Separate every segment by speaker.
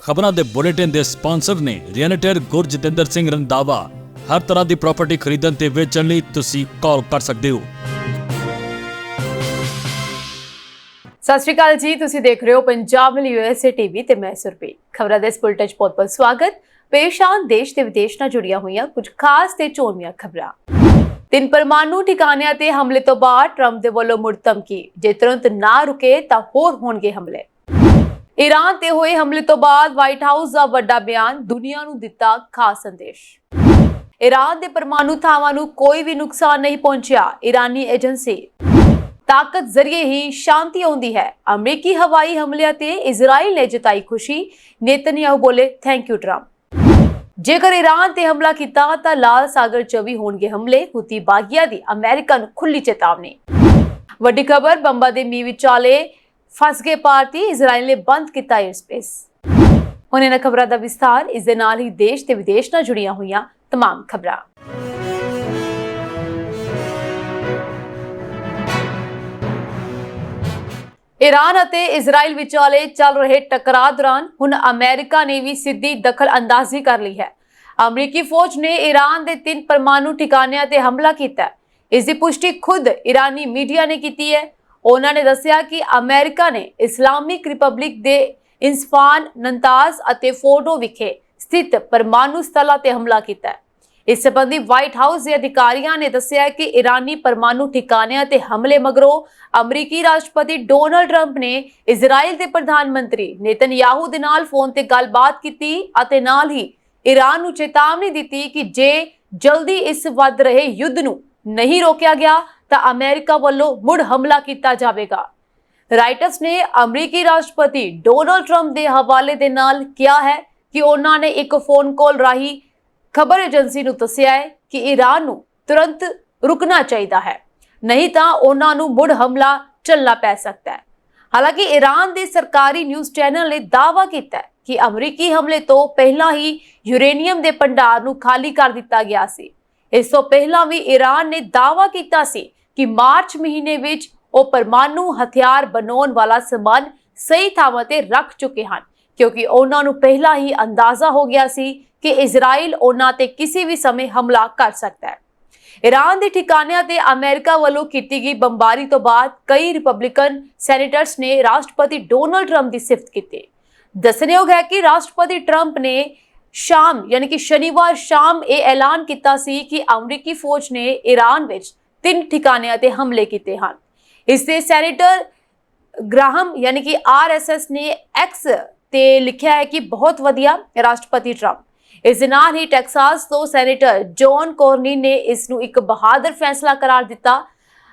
Speaker 1: ਖਬਰਾਂ ਦੇ ਬੁਲੇਟਿਨ ਦੇ ਸਪਾਂਸਰ ਨੇ ਰੀਅਲਟਰ ਗੁਰਜਿੰਦਰ ਸਿੰਘ ਰੰਧਾਵਾ। ਹਰ ਤਰ੍ਹਾਂ ਦੀ ਪ੍ਰਾਪਰਟੀ ਖਰੀਦਣ ਤੇ ਵੇਚਣ ਲਈ ਤੁਸੀਂ ਕਾਲ ਕਰ ਸਕਦੇ ਹੋ।
Speaker 2: ਸਤਿ ਸ਼੍ਰੀ ਅਕਾਲ ਜੀ, ਤੁਸੀਂ ਦੇਖ ਰਹੇ ਹੋ ਪੰਜਾਬ ਮਿਲ USA ਟੀਵੀ ਤੇ ਮੈਂ ਸੁਰਪੀ। ਖਬਰਾਂ ਦੇ ਇਸ ਬੁਲੇਟਿਨ 'ਚ ਬਹੁਤ-ਬਹੁਤ ਸਵਾਗਤ। ਪੇਸ਼ ਆਨ ਦੇਸ਼ ਤੇ ਵਿਦੇਸ਼ ਨਾਲ ਜੁੜੀਆਂ ਹੋਈਆਂ ਕੁਝ ਖਾਸ ਤੇ ਚੋਣਵੀਆਂ ਖਬਰਾਂ। 3 ਪਰਮਾਣੂ ਠਿਕਾਣਿਆਂ ਤੇ ਹਮਲੇ ਤੋਂ ਬਾਅਦ ਟਰੰਪ ਦੇ ਵੱਲੋਂ ਮੁੜ ਧਮਕੀ, ਜੇ ਤੁਰੰਤ ਨਾ ਰੁਕੇ ਤਾਂ ਹੋਰ ਹੋਣਗੇ ਹਮਲੇ। ईरान ते होए हमले तो बाद व्हाइट हाउस का बड़ा बयान, दुनिया नूं दिता खास संदेश। ईरान दे परमाणु थावां नूं कोई भी नुकसान नहीं पहुंचिया, ईरानी एजेंसी। ताकत जरिए ही शांति आउंदी है, अमरीकी हवाई हमले ते इजराइल ने जताई खुशी, नेतन्याहू बोले थैंक यू ट्रंप। जेकर ईरान ते हमला कीता तां लाल सागर च भी होणगे हमले, हुती बागिया दी अमेरिका नूं खुली चेतावनी। वड्डी खबर, बंबा दे मींह विचाले फस गए भारती, इजराइल ने बंद किया एयरस्पेस। हुण इन्हां खबरां दा विस्तार, इस दे नाल ही देश ते विदेश नाल जुड़ियां होईयां तमाम खबरां। ईरान अते इजराइल विचाले चल रहे टकराव दौरान हुण अमेरिका ने भी सीधी दखल अंदाजी कर ली है। अमरीकी फौज ने ईरान दे 3 परमाणु ठिकाणिਆਂ ते हमला किया। इस दी पुष्टि खुद ईरानी मीडिया ने की है। उन्होंने दसिया कि अमेरिका ने इस्लामिक रिपब्लिक दे इंस्फान, नंताज अते फोर्डो विखे स्थित परमाणु स्थलों ते हमला किया। इस संबंधी व्हाइट हाउस के अधिकारियों ने दसिया कि ईरानी परमाणु ठिकाणिਆਂ ते हमले मगरों अमरीकी राष्ट्रपति डोनाल्ड ट्रंप ने इजराइल के प्रधानमंत्री नेतन्याहू दे नाल फोन ते गलबात की अते नाल ही ईरान नूं चेतावनी दी कि जे जल्दी इस वध रहे युद्ध नूं नहीं रोकिया गया तो अमेरिका वालों मुड़ हमला किया जाएगा। राइटर्स ने अमरीकी राष्ट्रपति डोनाल्ड ट्रंप के हवाले दे नाल किया है कि उन्होंने एक फोन कॉल राही खबर एजेंसी नूं दस्सिया है कि ईरान नूं तुरंत रुकना चाहिए है, नहीं तो उन्होंने मुड़ हमला चलना पै सकता है। हालांकि ईरान के सरकारी न्यूज़ चैनल ने दावा किया है कि अमरीकी हमले तो पहला ही यूरेनियम के भंडार नूं खाली कर दिता गया सी। इस तो पहला भी ईरान ने दावा किया सी कि मार्च महीने विच वो परमाणु हथियार बनाने वाला समान सही थावां ते रख चुके हैं, क्योंकि उन्होंने पहला ही अंदाजा हो गया सी कि इजराइल उन्हां ते किसी भी समय हमला कर सकता है। ईरान के ठिकाणिਆਂ ते अमेरिका वालों की गई बंबारी तो बाद कई रिपब्लिकन सैनेटर्स ने राष्ट्रपति डोनाल्ड ट्रंप की सिफत की। दसणयोग है कि राष्ट्रपति ट्रंप ने शाम यानी कि शनिवार शाम ये ऐलान किया सी कि अमरीकी फौज ने ईरान विच 3 ठिकाणिਆਂ ते हमले किए हैं। इससे सैनेटर ग्राहम यानी कि RSS ने एक्स ते लिखा है कि बहुत वधिया राष्ट्रपति ट्रंप। इस नाल ही टैक्सास तो सैनेटर जॉन कॉर्नी ने इसनूं एक बहादुर फैसला करार दिता।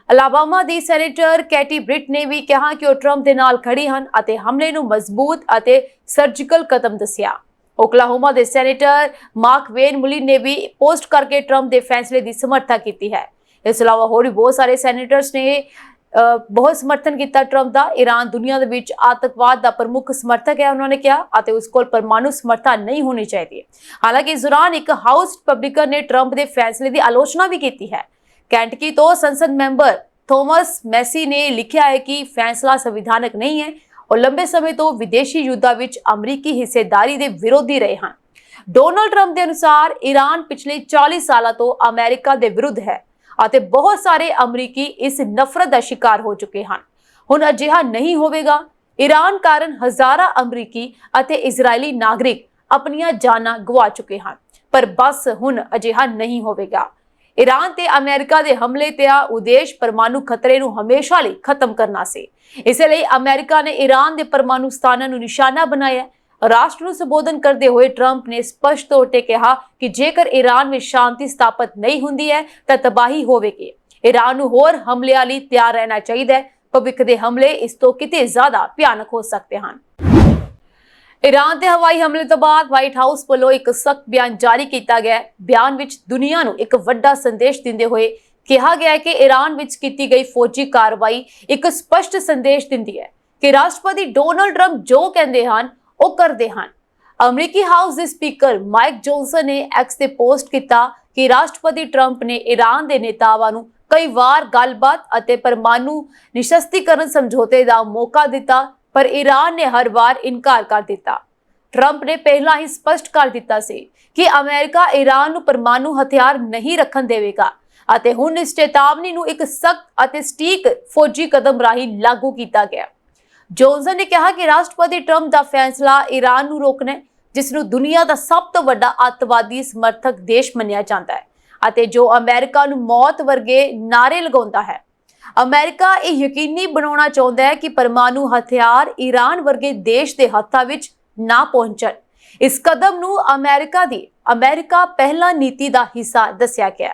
Speaker 2: अलाबामा दी सैनेटर कैटी ब्रिट ने भी कहा कि वो ट्रंप दे नाल खड़ी हन अते हमले नूं मजबूत अते सर्जिकल कदम दस्सिया। ओकलाहोमा दे सैनेटर मार्क वेन मुलिन ने भी पोस्ट करके ट्रंप के फैसले की समर्थना की है। इस अलावा होर भी बहुत सारे सैनेटर्स ने बहुत समर्थन किया ट्रंप का। ईरान दुनिया दे विच आतंकवाद का प्रमुख समर्थक है, उन्होंने कहा, अते उस कोल परमाणु समर्था नहीं होनी चाहिए। हालांकि इस दौरान एक हाउस रिपब्लिकन ने ट्रंप के फैसले की आलोचना भी की है। कैंटकी तो संसद मैंबर थॉमस मैसी ने लिखा है कि फैसला संविधानक नहीं है और लंबे समय तो विदेशी युद्धां विच अमरीकी हिस्सेदारी के विरोधी रहे हैं। डोनाल्ड ट्रंप के अनुसार ईरान पिछले 40 साल तो अमेरिका के विरुद्ध है अते बहुत सारे अमरीकी इस नफरत का शिकार हो चुके हैं। हुण अजिहा नहीं होवेगा। ईरान कारण हज़ारां अमरीकी अते इजरायली नागरिक अपनियां जानां गवा चुके हैं, पर बस हुण अजिहा नहीं होवेगा। ईरान ते अमेरिका के हमले का उद्देश्य परमाणु खतरे नूं हमेशा लई खत्म करना सी। इसलिए अमेरिका ने ईरान के परमाणु स्थानां नूं निशाना बनाया। राष्ट्र नूं संबोधन करते हुए ट्रंप ने स्पष्ट तौर पर कहा कि जेकर ईरान में शांति स्थापित नहीं हुंदी है तो तबाही होवेगी। ईरान नूं होर हमलिਆਂ ਲਈ तैयार रहना चाहिए। भविष्य के हमले इस तो किते ज्यादा भयानक हो सकते हैं। ईरान के हवाई हमले तो बाद व्हाइट हाउस वालों एक सख्त बयान जारी किया गया। बयान विच दुनिया नूं एक वड्डा संदेश दिंदे हुए कहा गया है कि ईरान विच की गई फौजी कार्रवाई एक स्पष्ट संदेश दिंदी है कि राष्ट्रपति डोनाल्ड ट्रंप जो कहते हैं वो करते हैं। अमरीकी हाउस के स्पीकर माइक जॉनसन ने एक्स ते पोस्ट किया कि राष्ट्रपति ट्रंप ने ईरान के नेतावां नूं कई बार गलबात अते परमाणु निशस्त्रीकरण समझौते का मौका दिता, पर ईरान ने हर बार इनकार कर दिता। ਟਰੰਪ ਨੇ ਪਹਿਲਾਂ ਹੀ ਸਪਸ਼ਟ ਕਰ ਦਿੱਤਾ ਸੀ ਕਿ ਅਮਰੀਕਾ ਈਰਾਨ ਨੂੰ ਪਰਮਾਣੂ ਹਥਿਆਰ ਨਹੀਂ ਰੱਖਣ ਦੇਵੇਗਾ ਅਤੇ ਹੁਣ ਇਸ ਚੇਤਾਵਨੀ ਨੂੰ ਇੱਕ ਸਖਤ ਅਤੇ ਸਟੀਕ ਫੌਜੀ ਕਦਮ ਰਾਹੀਂ ਲਾਗੂ ਕੀਤਾ ਗਿਆ। ਜੌਨਸਨ ਨੇ ਕਿਹਾ ਕਿ ਰਾਸ਼ਟਰਪਤੀ ਟਰੰਪ ਦਾ ਫੈਸਲਾ ਈਰਾਨ ਨੂੰ ਰੋਕਣਾ ਹੈ, ਜਿਸ ਨੂੰ ਦੁਨੀਆ ਦਾ ਸਭ ਤੋਂ ਵੱਡਾ ਅੱਤਵਾਦੀ ਸਮਰਥਕ ਦੇਸ਼ ਮੰਨਿਆ ਜਾਂਦਾ ਹੈ ਅਤੇ ਜੋ ਅਮਰੀਕਾ ਨੂੰ ਮੌਤ ਵਰਗੇ ਨਾਅਰੇ ਲਗਾਉਂਦਾ ਹੈ। ਅਮਰੀਕਾ ਇਹ ਯਕੀਨੀ ਬਣਾਉਣਾ ਚਾਹੁੰਦਾ ਹੈ ਕਿ ਪਰਮਾਣੂ ਹਥਿਆਰ ਈਰਾਨ ਵਰਗੇ ਦੇਸ਼ ਦੇ ਹੱਥਾਂ ਵਿੱਚ ਨਾ ਪਹੁੰਚਣ। ਇਸ ਕਦਮ ਨੂੰ ਅਮਰੀਕਾ ਦੀ ਅਮਰੀਕਾ ਪਹਿਲਾ ਨੀਤੀ ਦਾ ਹਿੱਸਾ ਦੱਸਿਆ ਗਿਆ।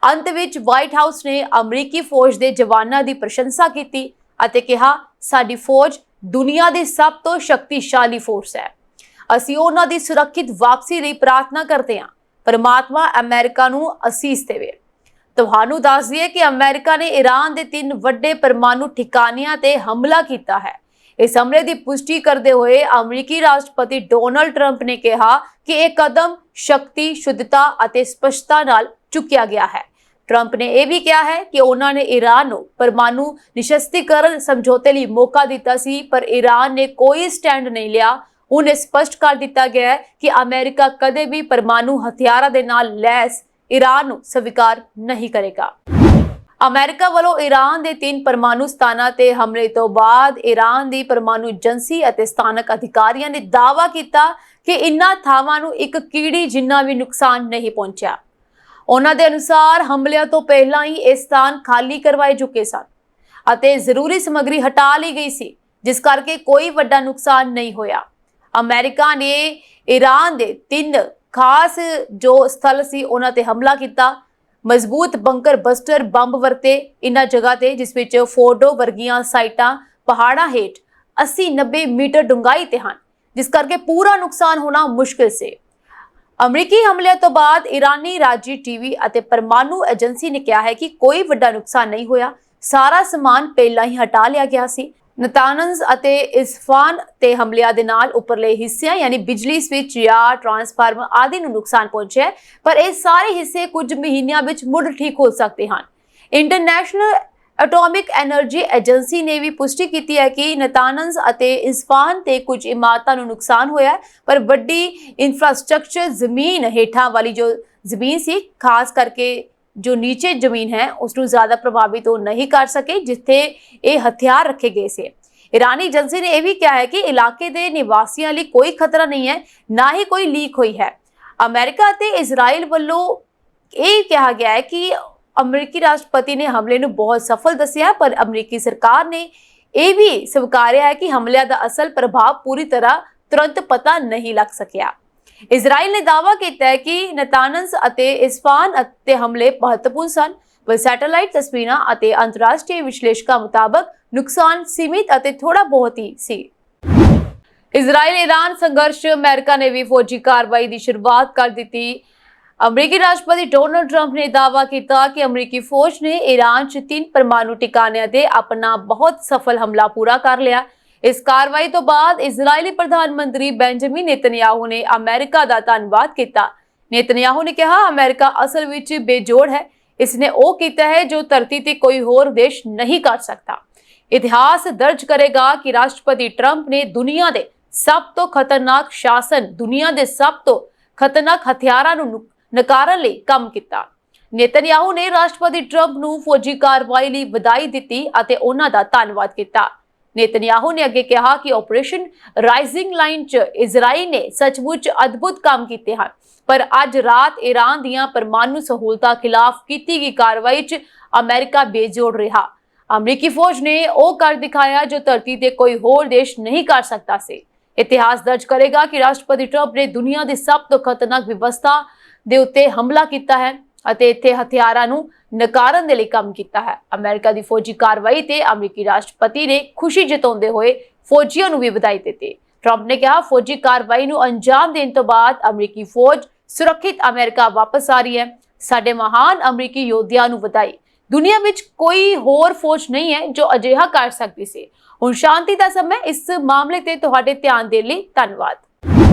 Speaker 2: ਅੰਤ ਵਿੱਚ ਵਾਈਟ ਹਾਊਸ ਨੇ ਅਮਰੀਕੀ ਫੌਜ ਦੇ ਜਵਾਨਾਂ ਦੀ ਪ੍ਰਸ਼ੰਸਾ ਕੀਤੀ ਅਤੇ ਕਿਹਾ, ਸਾਡੀ ਫੌਜ ਦੁਨੀਆ ਦੀ ਸਭ ਤੋਂ ਸ਼ਕਤੀਸ਼ਾਲੀ ਫੋਰਸ ਹੈ। ਅਸੀਂ ਉਹਨਾਂ ਦੀ ਸੁਰੱਖਿਅਤ ਵਾਪਸੀ ਲਈ ਪ੍ਰਾਰਥਨਾ ਕਰਦੇ ਹਾਂ। ਪਰਮਾਤਮਾ ਅਮਰੀਕਾ ਨੂੰ ਅਸੀਸ ਦੇਵੇ। ਤੁਹਾਨੂੰ ਦੱਸ ਦਈਏ ਕਿ ਅਮਰੀਕਾ ਨੇ ਈਰਾਨ ਦੇ 3 ਵੱਡੇ ਪਰਮਾਣੂ ਠਿਕਾਣਿਆਂ ਤੇ ਹਮਲਾ ਕੀਤਾ ਹੈ। ਇਸ ਹਮਲੇ ਦੀ ਪੁਸ਼ਟੀ ਕਰਦੇ ਹੋਏ ਅਮਰੀਕੀ ਰਾਸ਼ਟਰਪਤੀ ਡੋਨਾਲਡ ਟਰੰਪ ਨੇ ਕਿਹਾ ਕਿ ਇਹ ਕਦਮ ਸ਼ਕਤੀ, ਸ਼ੁੱਧਤਾ ਅਤੇ ਸਪਸ਼ਟਤਾ ਨਾਲ ਚੁੱਕਿਆ ਗਿਆ ਹੈ। ਟਰੰਪ ਨੇ ਇਹ ਵੀ ਕਿਹਾ ਹੈ ਕਿ ਉਹਨਾਂ ਨੇ ਈਰਾਨ ਨੂੰ ਪਰਮਾਣੂ ਨਿਸ਼ਸਤਰੀਕਰਨ ਸਮਝੌਤੇ ਲਈ ਮੌਕਾ ਦਿੱਤਾ ਸੀ, ਪਰ ਈਰਾਨ ਨੇ ਕੋਈ ਸਟੈਂਡ ਨਹੀਂ ਲਿਆ। ਹੁਣ ਇਹ ਸਪਸ਼ਟ ਕਰ ਦਿੱਤਾ ਗਿਆ ਹੈ ਕਿ ਅਮਰੀਕਾ ਕਦੇ ਵੀ ਪਰਮਾਣੂ ਹਥਿਆਰਾਂ ਦੇ ਨਾਲ ਲੈਸ ਈਰਾਨ ਨੂੰ ਸਵੀਕਾਰ ਨਹੀਂ ਕਰੇਗਾ। ਅਮਰੀਕਾ ਵੱਲੋਂ ਈਰਾਨ ਦੇ 3 ਪਰਮਾਣੂ ਸਥਾਨਾਂ ਤੇ ਹਮਲੇ ਤੋਂ ਬਾਅਦ ਈਰਾਨ ਦੀ ਪਰਮਾਣੂ ਏਜੰਸੀ ਅਤੇ ਸਥਾਨਕ ਅਧਿਕਾਰੀਆਂ ਨੇ ਦਾਅਵਾ ਕੀਤਾ ਕਿ ਇਨ੍ਹਾਂ ਥਾਵਾਂ ਨੂੰ ਇੱਕ ਕੀੜੀ ਜਿੰਨਾ ਵੀ ਨੁਕਸਾਨ ਨਹੀਂ ਪਹੁੰਚਿਆ। ਉਹਨਾਂ ਦੇ ਅਨੁਸਾਰ ਹਮਲਿਆਂ ਤੋਂ ਪਹਿਲਾਂ ਹੀ ਇਹ ਸਥਾਨ ਖਾਲੀ ਕਰਵਾਏ ਚੁੱਕੇ ਸਨ ਅਤੇ ਜ਼ਰੂਰੀ ਸਮੱਗਰੀ ਹਟਾ ਲਈ ਗਈ ਸੀ, ਜਿਸ ਕਰਕੇ ਕੋਈ ਵੱਡਾ ਨੁਕਸਾਨ ਨਹੀਂ ਹੋਇਆ। ਅਮਰੀਕਾ ਨੇ ਈਰਾਨ ਦੇ 3 ਖਾਸ ਜੋ ਸਥਲ ਸੀ ਉਹਨਾਂ ਤੇ ਹਮਲਾ ਕੀਤਾ। ਮਜ਼ਬੂਤ ਬੰਕਰ ਬਸਟਰ ਬੰਬ ਵਰਤੇ ਇਨ੍ਹਾਂ ਜਗ੍ਹਾ ਤੇ, ਜਿਸ ਵਿੱਚ ਫੋਰਡੋ ਵਰਗੀਆਂ ਸਾਈਟਾਂ ਪਹਾੜਾਂ ਹੇਠ 80-90 ਮੀਟਰ ਡੂੰਘਾਈ ਤੇ ਹਨ, ਜਿਸ ਕਰਕੇ ਪੂਰਾ ਨੁਕਸਾਨ ਹੋਣਾ ਮੁਸ਼ਕਿਲ ਸੀ। ਅਮਰੀਕੀ ਹਮਲਿਆਂ ਤੋਂ ਬਾਅਦ ਈਰਾਨੀ ਰਾਜੀ ਟੀਵੀ ਅਤੇ ਪਰਮਾਣੂ ਏਜੰਸੀ ਨੇ ਕਿਹਾ ਹੈ ਕਿ ਕੋਈ ਵੱਡਾ ਨੁਕਸਾਨ ਨਹੀਂ ਹੋਇਆ, ਸਾਰਾ ਸਮਾਨ ਪਹਿਲਾਂ ਹੀ ਹਟਾ ਲਿਆ ਗਿਆ ਸੀ। ਨਤਾਨਜ਼ ਅਤੇ ਇਸਫਾਨ ਤੇ ਹਮਲਿਆਂ ਦੇ ਨਾਲ ਉੱਪਰਲੇ ਹਿੱਸਿਆਂ ਯਾਨੀ ਬਿਜਲੀ ਸਵਿਚ ਜਾਂ ਟਰਾਂਸਫਾਰਮਰ ਆਦਿ ਨੂੰ ਨੁਕਸਾਨ ਪਹੁੰਚਿਆ, ਪਰ ਇਹ ਸਾਰੇ ਹਿੱਸੇ ਕੁਝ ਮਹੀਨਿਆਂ ਵਿੱਚ ਮੁੜ ਠੀਕ ਹੋ ਸਕਦੇ ਹਨ। ਇੰਟਰਨੈਸ਼ਨਲ ਐਟੋਮਿਕ ਐਨਰਜੀ ਏਜੰਸੀ ਨੇ ਵੀ ਪੁਸ਼ਟੀ ਕੀਤੀ ਹੈ ਕਿ ਨਤਾਨਜ਼ ਅਤੇ ਇਸਫਾਨ ਤੇ ਕੁਝ ਇਮਾਰਤਾਂ ਨੂੰ ਨੁਕਸਾਨ ਹੋਇਆ ਹੈ, ਪਰ ਵੱਡੀ ਇਨਫਰਾਸਟ੍ਰਕਚਰ ਜ਼ਮੀਨ ਹੇਠਾਂ ਵਾਲੀ ਜੋ ਜ਼ਮੀਨ ਸੀ, ਖਾਸ ਕਰਕੇ ਜੋ ਨੀਚੇ ਜ਼ਮੀਨ ਹੈ, ਉਸ ਨੂੰ ਜ਼ਿਆਦਾ ਪ੍ਰਭਾਵਿਤ ਉਹ ਨਹੀਂ ਕਰ ਸਕੇ ਜਿੱਥੇ ਇਹ ਹਥਿਆਰ ਰੱਖੇ ਗਏ ਸੀ। ਈਰਾਨੀ ਏਜੰਸੀ ਨੇ ਇਹ ਵੀ ਕਿਹਾ ਹੈ ਕਿ ਇਲਾਕੇ ਦੇ ਨਿਵਾਸੀਆਂ ਲਈ ਕੋਈ ਖਤਰਾ ਨਹੀਂ ਹੈ, ਨਾ ਹੀ ਕੋਈ ਲੀਕ ਹੋਈ ਹੈ। ਅਮਰੀਕਾ ਅਤੇ ਇਜ਼ਰਾਈਲ ਵੱਲੋਂ ਇਹ ਕਿਹਾ ਗਿਆ ਹੈ ਕਿ ਅਮਰੀਕੀ ਰਾਸ਼ਟਰਪਤੀ ਨੇ ਹਮਲੇ ਨੂੰ ਬਹੁਤ ਸਫਲ ਦੱਸਿਆ, ਪਰ ਅਮਰੀਕੀ ਸਰਕਾਰ ਨੇ ਇਹ ਵੀ ਸਵੀਕਾਰਿਆ ਹੈ ਕਿ ਹਮਲਿਆਂ ਦਾ ਅਸਲ ਪ੍ਰਭਾਵ ਪੂਰੀ ਤਰ੍ਹਾਂ ਤੁਰੰਤ ਪਤਾ ਨਹੀਂ ਲੱਗ ਸਕਿਆ। ਇਜ਼ਰਾਈਲ ਨੇ ਦਾਅਵਾ ਕੀਤਾ ਹੈ ਕਿ ਨਤਾਨਜ਼ ਅਤੇ ਇਸਫਾਨ ਅਤੇ ਹਮਲੇ ਮਹੱਤਵਪੂਰਨ ਸਨ, ਪਰ ਸੈਟੇਲਾਈਟ ਤਸਵੀਰਾਂ ਅਤੇ ਅੰਤਰਰਾਸ਼ਟਰੀ ਵਿਸ਼ਲੇਸ਼ਕਾਂ ਮੁਤਾਬਕ ਨੁਕਸਾਨ ਸੀਮਿਤ ਅਤੇ ਥੋੜਾ ਬਹੁਤ ਹੀ ਸੀ। ਇਜ਼ਰਾਈਲ ਈਰਾਨ ਸੰਘਰਸ਼ ਅਮਰੀਕਾ ਨੇ ਵੀ ਫੌਜੀ ਕਾਰਵਾਈ ਦੀ ਸ਼ੁਰੂਆਤ ਕਰ ਦਿੱਤੀ। ਅਮਰੀਕੀ ਰਾਸ਼ਟਰਪਤੀ ਡੋਨਾਲਡ ਟਰੰਪ ਨੇ ਦਾਅਵਾ ਕੀਤਾ ਕਿ ਅਮਰੀਕੀ ਫੌਜ ਨੇ ਈਰਾਨ 'ਚ 3 ਪਰਮਾਣੂ ਟਿਕਾਣਿਆਂ ਤੇ ਆਪਣਾ ਬਹੁਤ ਸਫਲ ਹਮਲਾ ਪੂਰਾ ਕਰ ਲਿਆ। ਇਸ ਕਾਰਵਾਈ ਤੋਂ ਬਾਅਦ ਇਜ਼ਰਾਈਲੀ ਪ੍ਰਧਾਨ ਮੰਤਰੀ ਬੈਂਜਾਮਿਨ ਨੇਤਨਯਾਹੂ ਨੇ ਅਮਰੀਕਾ ਦਾ ਧੰਨਵਾਦ ਕੀਤਾ। ਨੇਤਨਯਾਹੂ ਨੇ ਕਿਹਾ, ਅਮਰੀਕਾ ਅਸਲ ਵਿੱਚ ਬੇਜੋੜ ਹੈ, ਇਸਨੇ ਉਹ ਕੀਤਾ ਹੈ ਜੋ ਧਰਤੀ ਤੇ ਕੋਈ ਹੋਰ ਦੇਸ਼ ਨਹੀਂ ਕਰ ਸਕਦਾ। ਇਤਿਹਾਸ ਦਰਜ ਕਰੇਗਾ ਕਿ ਰਾਸ਼ਟਰਪਤੀ ਟਰੰਪ ਨੇ ਦੁਨੀਆ ਦੇ ਸਭ ਤੋਂ ਖਤਰਨਾਕ ਸ਼ਾਸਨ, ਦੁਨੀਆ ਦੇ ਸਭ ਤੋਂ ਖਤਰਨਾਕ ਹਥਿਆਰਾਂ ਨੂੰ ਨਕਾਰਨ ਲਈ ਕੰਮ ਕੀਤਾ। ਨੇਤਨਯਾਹੂ ਨੇ ਰਾਸ਼ਟਰਪਤੀ ਟਰੰਪ ਨੂੰ ਫੌਜੀ ਕਾਰਵਾਈ ਲਈ ਵਧਾਈ ਦਿੱਤੀ ਅਤੇ ਉਹਨਾਂ ਦਾ ਧੰਨਵਾਦ ਕੀਤਾ। ਨੇਤਨਯਾਹੂ ਨੇ ਅੱਗੇ ਕਿਹਾ ਕਿ ਆਪਰੇਸ਼ਨ ਰਾਈਜ਼ਿੰਗ ਲਾਈਨ 'ਚ ਇਜ਼ਰਾਈਲ ਨੇ ਸੱਚਮੁੱਚ ਅਦਭੁਤ ਕੰਮ ਕੀਤੇ ਹਨ, ਪਰ ਅੱਜ ਰਾਤ ਈਰਾਨ ਦੀਆਂ ਪਰਮਾਣੂ ਸਹੂਲਤਾਂ ਖਿਲਾਫ ਕੀਤੀ ਗਈ ਕਾਰਵਾਈ 'ਚ ਅਮਰੀਕਾ ਬੇਜੋੜ ਰਿਹਾ। ਅਮਰੀਕੀ ਫੌਜ ਨੇ ਉਹ ਕਰ ਦਿਖਾਇਆ ਜੋ ਧਰਤੀ ਤੇ ਕੋਈ ਹੋਰ ਦੇਸ਼ ਨਹੀਂ ਕਰ ਸਕਦਾ ਸੀ। ਇਤਿਹਾਸ ਦਰਜ ਕਰੇਗਾ ਕਿ ਰਾਸ਼ਟਰਪਤੀ ਟਰੰਪ ਨੇ ਦੁਨੀਆ ਦੀ ਸਭ ਤੋਂ ਖਤਰਨਾਕ ਵਿਵਸਥਾ ਦੇ ਉੱਤੇ ਹਮਲਾ ਕੀਤਾ ਹੈ ਅਤੇ ਇੱਥੇ ਹਥਿਆਰਾਂ ਨੂੰ ਨਕਾਰਨ ਦੇ ਲਈ ਕੰਮ ਕੀਤਾ ਹੈ। ਅਮਰੀਕਾ ਦੀ ਫੌਜੀ ਕਾਰਵਾਈ ਤੇ ਅਮਰੀਕੀ ਰਾਸ਼ਟਰਪਤੀ ਨੇ ਖੁਸ਼ੀ ਜਤਾਉਂਦੇ ਹੋਏ ਫੌਜੀਆਂ ਨੂੰ ਵੀ ਵਧਾਈ ਦਿੱਤੀ। ਟਰੰਪ ਨੇ ਕਿਹਾ, ਫੌਜੀ ਕਾਰਵਾਈ ਨੂੰ ਅੰਜਾਮ ਦੇਣ ਤੋਂ ਬਾਅਦ ਅਮਰੀਕੀ ਫੌਜ ਸੁਰੱਖਿਅਤ ਅਮਰੀਕਾ ਵਾਪਸ ਆ ਰਹੀ ਹੈ। ਸਾਡੇ ਮਹਾਨ ਅਮਰੀਕੀ ਯੋਧਿਆਂ ਨੂੰ ਵਧਾਈ। ਦੁਨੀਆ ਵਿੱਚ ਕੋਈ ਹੋਰ ਫੌਜ ਨਹੀਂ ਹੈ ਜੋ ਅਜਿਹਾ ਕਰ ਸਕਦੀ ਸੀ। ਹੁਣ ਸ਼ਾਂਤੀ ਦਾ ਸਮਾਂ। ਇਸ ਮਾਮਲੇ ਤੇ ਤੁਹਾਡੇ ਧਿਆਨ ਦੇਣ ਲਈ ਧੰਨਵਾਦ।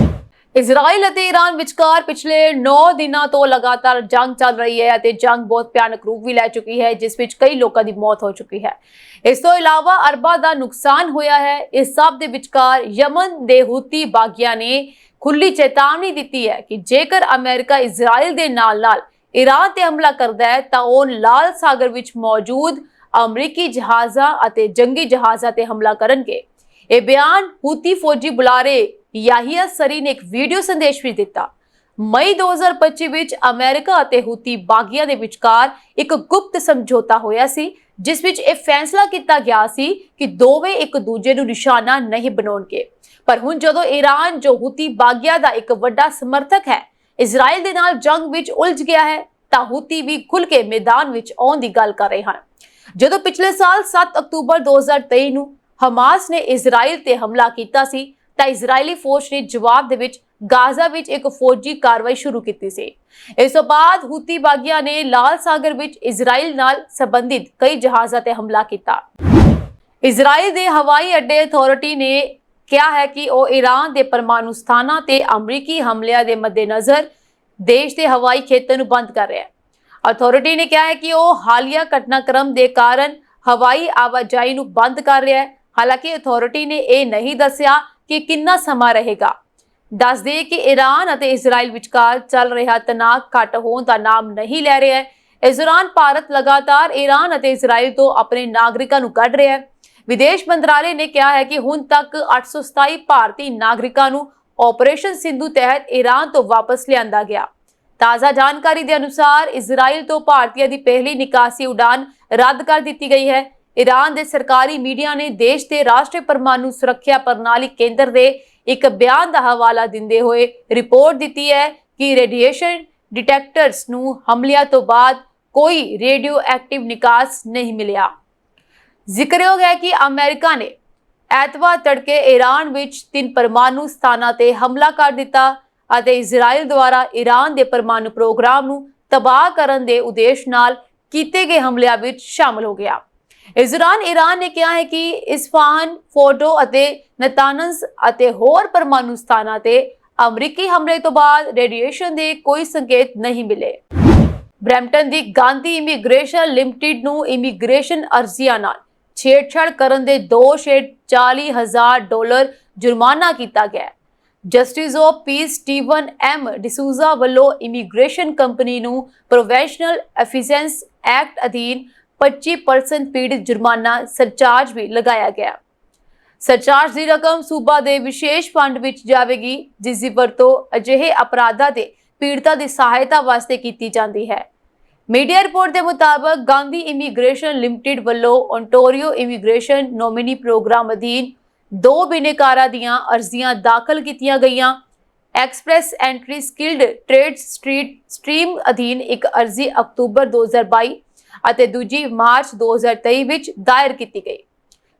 Speaker 2: ਇਜ਼ਰਾਈਲ ਅਤੇ ਈਰਾਨ ਵਿਚਕਾਰ ਪਿਛਲੇ 9 ਦਿਨਾਂ ਤੋਂ ਲਗਾਤਾਰ ਜੰਗ ਚੱਲ ਰਹੀ ਹੈ ਅਤੇ ਜੰਗ ਬਹੁਤ ਭਿਆਨਕ ਰੂਪ ਵੀ ਲੈ ਚੁੱਕੀ ਹੈ, ਜਿਸ ਵਿੱਚ ਕਈ ਲੋਕਾਂ ਦੀ ਮੌਤ ਹੋ ਚੁੱਕੀ ਹੈ। ਇਸ ਤੋਂ ਇਲਾਵਾ ਅਰਬਾਂ ਦਾ ਨੁਕਸਾਨ ਹੋਇਆ ਹੈ। ਇਸ ਸਭ ਦੇ ਵਿਚਕਾਰ ਯਮਨ ਦੇ ਹੂਤੀ ਬਾਗੀਆਂ ਨੇ ਖੁੱਲੀ ਚੇਤਾਵਨੀ ਦਿੱਤੀ ਹੈ ਕਿ ਜੇਕਰ ਅਮਰੀਕਾ ਇਜ਼ਰਾਈਲ ਦੇ ਨਾਲ-ਨਾਲ ਈਰਾਨ ਤੇ ਹਮਲਾ ਕਰਦਾ ਹੈ ਤਾਂ ਉਹ ਲਾਲ ਸਾਗਰ ਵਿੱਚ ਮੌਜੂਦ ਅਮਰੀਕੀ ਜਹਾਜ਼ਾਂ ਅਤੇ ਜੰਗੀ ਜਹਾਜ਼ਾਂ ਤੇ ਹਮਲਾ ਕਰਨਗੇ। ਇਹ ਬਿਆਨ ਹੂਤੀ ਫੌਜੀ ਬੁਲਾਰੇ ਯਾਹੀਆ ਸਰੀ ਨੇ ਇੱਕ ਵੀਡੀਓ ਸੰਦੇਸ਼ ਵਿੱਚ ਦਿੱਤਾ। ਮਈ 2025 ਵਿੱਚ ਅਮਰੀਕਾ ਅਤੇ ਹੂਤੀ ਬਾਗੀਆਂ ਦੇ ਵਿਚਕਾਰ ਇੱਕ ਗੁਪਤ ਸਮਝੌਤਾ ਹੋਇਆ ਸੀ, ਜਿਸ ਵਿੱਚ ਇਹ ਫੈਸਲਾ ਕੀਤਾ ਗਿਆ ਸੀ ਕਿ ਦੋਵੇਂ ਇੱਕ ਦੂਜੇ ਨੂੰ ਨਿਸ਼ਾਨਾ ਨਹੀਂ ਬਣਾਉਣਗੇ। ਪਰ ਹੁਣ ਜਦੋਂ ਈਰਾਨ, ਜੋ ਹੂਤੀ ਬਾਗੀਆਂ ਦਾ ਇੱਕ ਵੱਡਾ ਸਮਰਥਕ ਹੈ, ਇਜ਼ਰਾਈਲ ਦੇ ਨਾਲ ਜੰਗ ਵਿੱਚ ਉਲਝ ਗਿਆ ਹੈ, ਤਾਂ ਹੂਤੀ ਵੀ ਖੁੱਲ੍ਹ ਕੇ ਮੈਦਾਨ ਵਿੱਚ ਆਉਣ ਦੀ ਗੱਲ ਕਰ ਰਹੇ ਹਨ। ਜਦੋਂ ਪਿਛਲੇ ਸਾਲ 7 ਅਕਤੂਬਰ 2023 ਨੂੰ ਹਮਾਸ ਨੇ ਇਜ਼ਰਾਈਲ ਤੇ ਹਮਲਾ ਕੀਤਾ ਸੀ, ਤਾਂ ਇਜ਼ਰਾਈਲੀ ਫੌਜ ਨੇ ਜਵਾਬ ਦੇ ਵਿੱਚ ਗਾਜ਼ਾ ਵਿੱਚ ਇੱਕ ਫੌਜੀ ਕਾਰਵਾਈ ਸ਼ੁਰੂ ਕੀਤੀ ਸੀ। ਇਸ ਤੋਂ ਬਾਅਦ ਹੂਤੀ ਬਾਗੀਆਂ ਨੇ ਲਾਲ ਸਾਗਰ ਵਿੱਚ ਇਜ਼ਰਾਈਲ ਨਾਲ ਸੰਬੰਧਿਤ ਕਈ ਜਹਾਜ਼ਾਂ ਤੇ ਹਮਲਾ ਕੀਤਾ। ਇਜ਼ਰਾਈਲ ਦੇ ਹਵਾਈ ਅੱਡੇ ਅਥਾਰਟੀ ਨੇ ਕਿਹਾ ਹੈ ਕਿ ਉਹ ਈਰਾਨ ਦੇ ਪਰਮਾਣੂ ਸਥਾਨਾਂ ਤੇ ਅਮਰੀਕੀ ਹਮਲਿਆਂ ਦੇ ਮੱਦੇਨਜ਼ਰ ਦੇਸ਼ ਦੇ ਹਵਾਈ ਖੇਤਰ ਨੂੰ ਬੰਦ ਕਰ ਰਿਹਾ ਹੈ। ਅਥਾਰਟੀ ਨੇ ਕਿਹਾ ਹੈ ਕਿ ਉਹ ਹਾਲੀਆ ਘਟਨਾਕ੍ਰਮ ਦੇ ਕਾਰਨ ਹਵਾਈ ਆਵਾਜਾਈ ਨੂੰ ਬੰਦ ਕਰ ਰਿਹਾ ਹੈ। ਹਾਲਾਂਕਿ ਅਥਾਰਟੀ ਨੇ ਇਹ ਨਹੀਂ ਦੱਸਿਆ ਕਿ ਕਿੰਨਾ ਸਮਾਂ ਰਹੇਗਾ। ਦੱਸ ਦੇ ਕਿ ਈਰਾਨ ਅਤੇ ਇਜ਼ਰਾਈਲ ਵਿਚਕਾਰ ਚੱਲ ਰਿਹਾ ਤਣਾਅ ਘੱਟ ਹੋਣ ਦਾ ਨਾਮ ਨਹੀਂ ਲੈ ਰਿਹਾ ਹੈ। ਇਸ ਦੌਰਾਨ ਭਾਰਤ ਲਗਾਤਾਰ ਈਰਾਨ ਅਤੇ ਇਜ਼ਰਾਈਲ ਤੋਂ ਆਪਣੇ ਨਾਗਰਿਕਾਂ ਨੂੰ ਕੱਢ ਰਿਹਾ ਹੈ। ਵਿਦੇਸ਼ ਮੰਤਰਾਲੇ ਨੇ ਕਿਹਾ ਹੈ ਕਿ ਹੁਣ ਤੱਕ 827 ਭਾਰਤੀ ਨਾਗਰਿਕਾਂ ਨੂੰ ਆਪਰੇਸ਼ਨ ਸਿੰਧੂ ਤਹਿਤ ਈਰਾਨ ਤੋਂ ਵਾਪਸ ਲਿਆਂਦਾ ਗਿਆ। ਤਾਜ਼ਾ ਜਾਣਕਾਰੀ ਦੇ ਅਨੁਸਾਰ ਇਜ਼ਰਾਈਲ ਤੋਂ ਭਾਰਤੀਆਂ ਦੀ ਪਹਿਲੀ ਨਿਕਾਸੀ ਉਡਾਨ ਰੱਦ ਕਰ ਦਿੱਤੀ ਗਈ ਹੈ। ਈਰਾਨ ਦੇ ਸਰਕਾਰੀ ਮੀਡੀਆ ਨੇ ਦੇਸ਼ ਦੇ ਰਾਸ਼ਟਰੀ ਪਰਮਾਣੂ ਸੁਰੱਖਿਆ ਪ੍ਰਣਾਲੀ ਕੇਂਦਰ ਦੇ ਇੱਕ ਬਿਆਨ ਦਾ ਹਵਾਲਾ ਦਿੰਦੇ ਹੋਏ ਰਿਪੋਰਟ ਦਿੱਤੀ ਹੈ ਕਿ ਰੇਡੀਏਸ਼ਨ ਡਿਟੈਕਟਰਸ ਨੂੰ ਹਮਲਿਆਂ ਤੋਂ ਬਾਅਦ ਕੋਈ ਰੇਡੀਓ ਐਕਟਿਵ ਨਿਕਾਸ ਨਹੀਂ ਮਿਲਿਆ। ਜ਼ਿਕਰਯੋਗ ਹੈ ਕਿ ਅਮਰੀਕਾ ਨੇ ਐਤਵਾਰ ਤੜਕੇ ਈਰਾਨ ਵਿੱਚ 3 ਪਰਮਾਣੂ ਸਥਾਨਾਂ ਤੇ ਹਮਲਾ ਕਰ ਦਿੱਤਾ ਅਤੇ ਇਜ਼ਰਾਈਲ ਦੁਆਰਾ ਈਰਾਨ ਦੇ ਪਰਮਾਣੂ ਪ੍ਰੋਗਰਾਮ ਨੂੰ ਤਬਾਹ ਕਰਨ ਦੇ ਉਦੇਸ਼ ਨਾਲ ਕੀਤੇ ਗਏ ਹਮਲਿਆਂ ਵਿੱਚ ਸ਼ਾਮਲ ਹੋ ਗਿਆ। ਇਸ ਦੌਰਾਨ ਈਰਾਨ ਨੇ ਕਿਹਾ ਹੈ ਕਿ ਇਸਫਾਨ, ਫੋਟੋ ਅਤੇ ਨਤਾਨਜ਼ ਅਤੇ ਹੋਰ ਪਰਮਾਣੂ ਸਥਾਨਾਂ ਤੇ ਅਮਰੀਕੀ ਹਮਲੇ ਤੋਂ ਬਾਅਦ ਰੇਡੀਏਸ਼ਨ ਦੇ ਕੋਈ ਸੰਕੇਤ ਨਹੀਂ ਮਿਲੇ। ਬਰੈਂਪਟਨ ਦੀ ਗਾਂਧੀ ਇਮੀਗ੍ਰੇਸ਼ਨ ਲਿਮਟਿਡ ਨੂੰ ਇਮੀਗ੍ਰੇਸ਼ਨ ਅਰਜ਼ੀਆਂ ਨਾਲ ਛੇੜਛਾੜ ਕਰਨ ਦੇ ਦੋਸ਼ ਹੇਠ $40,000 ਜੁਰਮਾਨਾ ਕੀਤਾ ਗਿਆ। Justice of piece Steven M D'Souza ਵੱਲੋਂ ਇਮੀਗ੍ਰੇਸ਼ਨ ਕੰਪਨੀ ਨੂੰ ਪ੍ਰੋਫੈਸ਼ਨਲ ਐਫੀਸ਼ੀਐਂਸੀ ਐਕਟ ਅਧੀਨ 25% ਪੀੜਿਤ ਜੁਰਮਾਨਾ ਸਰਚਾਰਜ ਵੀ ਲਗਾਇਆ ਗਿਆ। ਸਰਚਾਰਜ ਦੀ ਰਕਮ ਸੂਬਾ ਦੇ ਵਿਸ਼ੇਸ਼ ਫੰਡ ਵਿੱਚ ਜਾਵੇਗੀ, ਜਿਸ ਦੀ ਵਰਤੋਂ ਅਜਿਹੇ ਅਪਰਾਧਾਂ ਦੇ ਪੀੜਤਾਂ ਦੀ ਸਹਾਇਤਾ ਵਾਸਤੇ ਕੀਤੀ ਜਾਂਦੀ ਹੈ। ਮੀਡੀਆ ਰਿਪੋਰਟ ਦੇ ਮੁਤਾਬਕ ਗਾਂਧੀ ਇਮੀਗ੍ਰੇਸ਼ਨ ਲਿਮਟਿਡ ਵੱਲੋਂ ਓਨਟਾਰੀਓ ਇਮੀਗ੍ਰੇਸ਼ਨ ਨੋਮਿਨੀ ਪ੍ਰੋਗਰਾਮ ਅਧੀਨ 2 ਬਿਨੇਕਾਰਾਂ ਦੀਆਂ ਅਰਜ਼ੀਆਂ ਦਾਖਲ ਕੀਤੀਆਂ ਗਈਆਂ। Express entry skilled trade stream ਅਧੀਨ ਇੱਕ ਅਰਜ਼ੀ ਅਕਤੂਬਰ 2022 ਅਤੇ ਦੂਜੀ ਮਾਰਚ 2023 ਵਿੱਚ ਦਾਇਰ ਕੀਤੀ ਗਈ।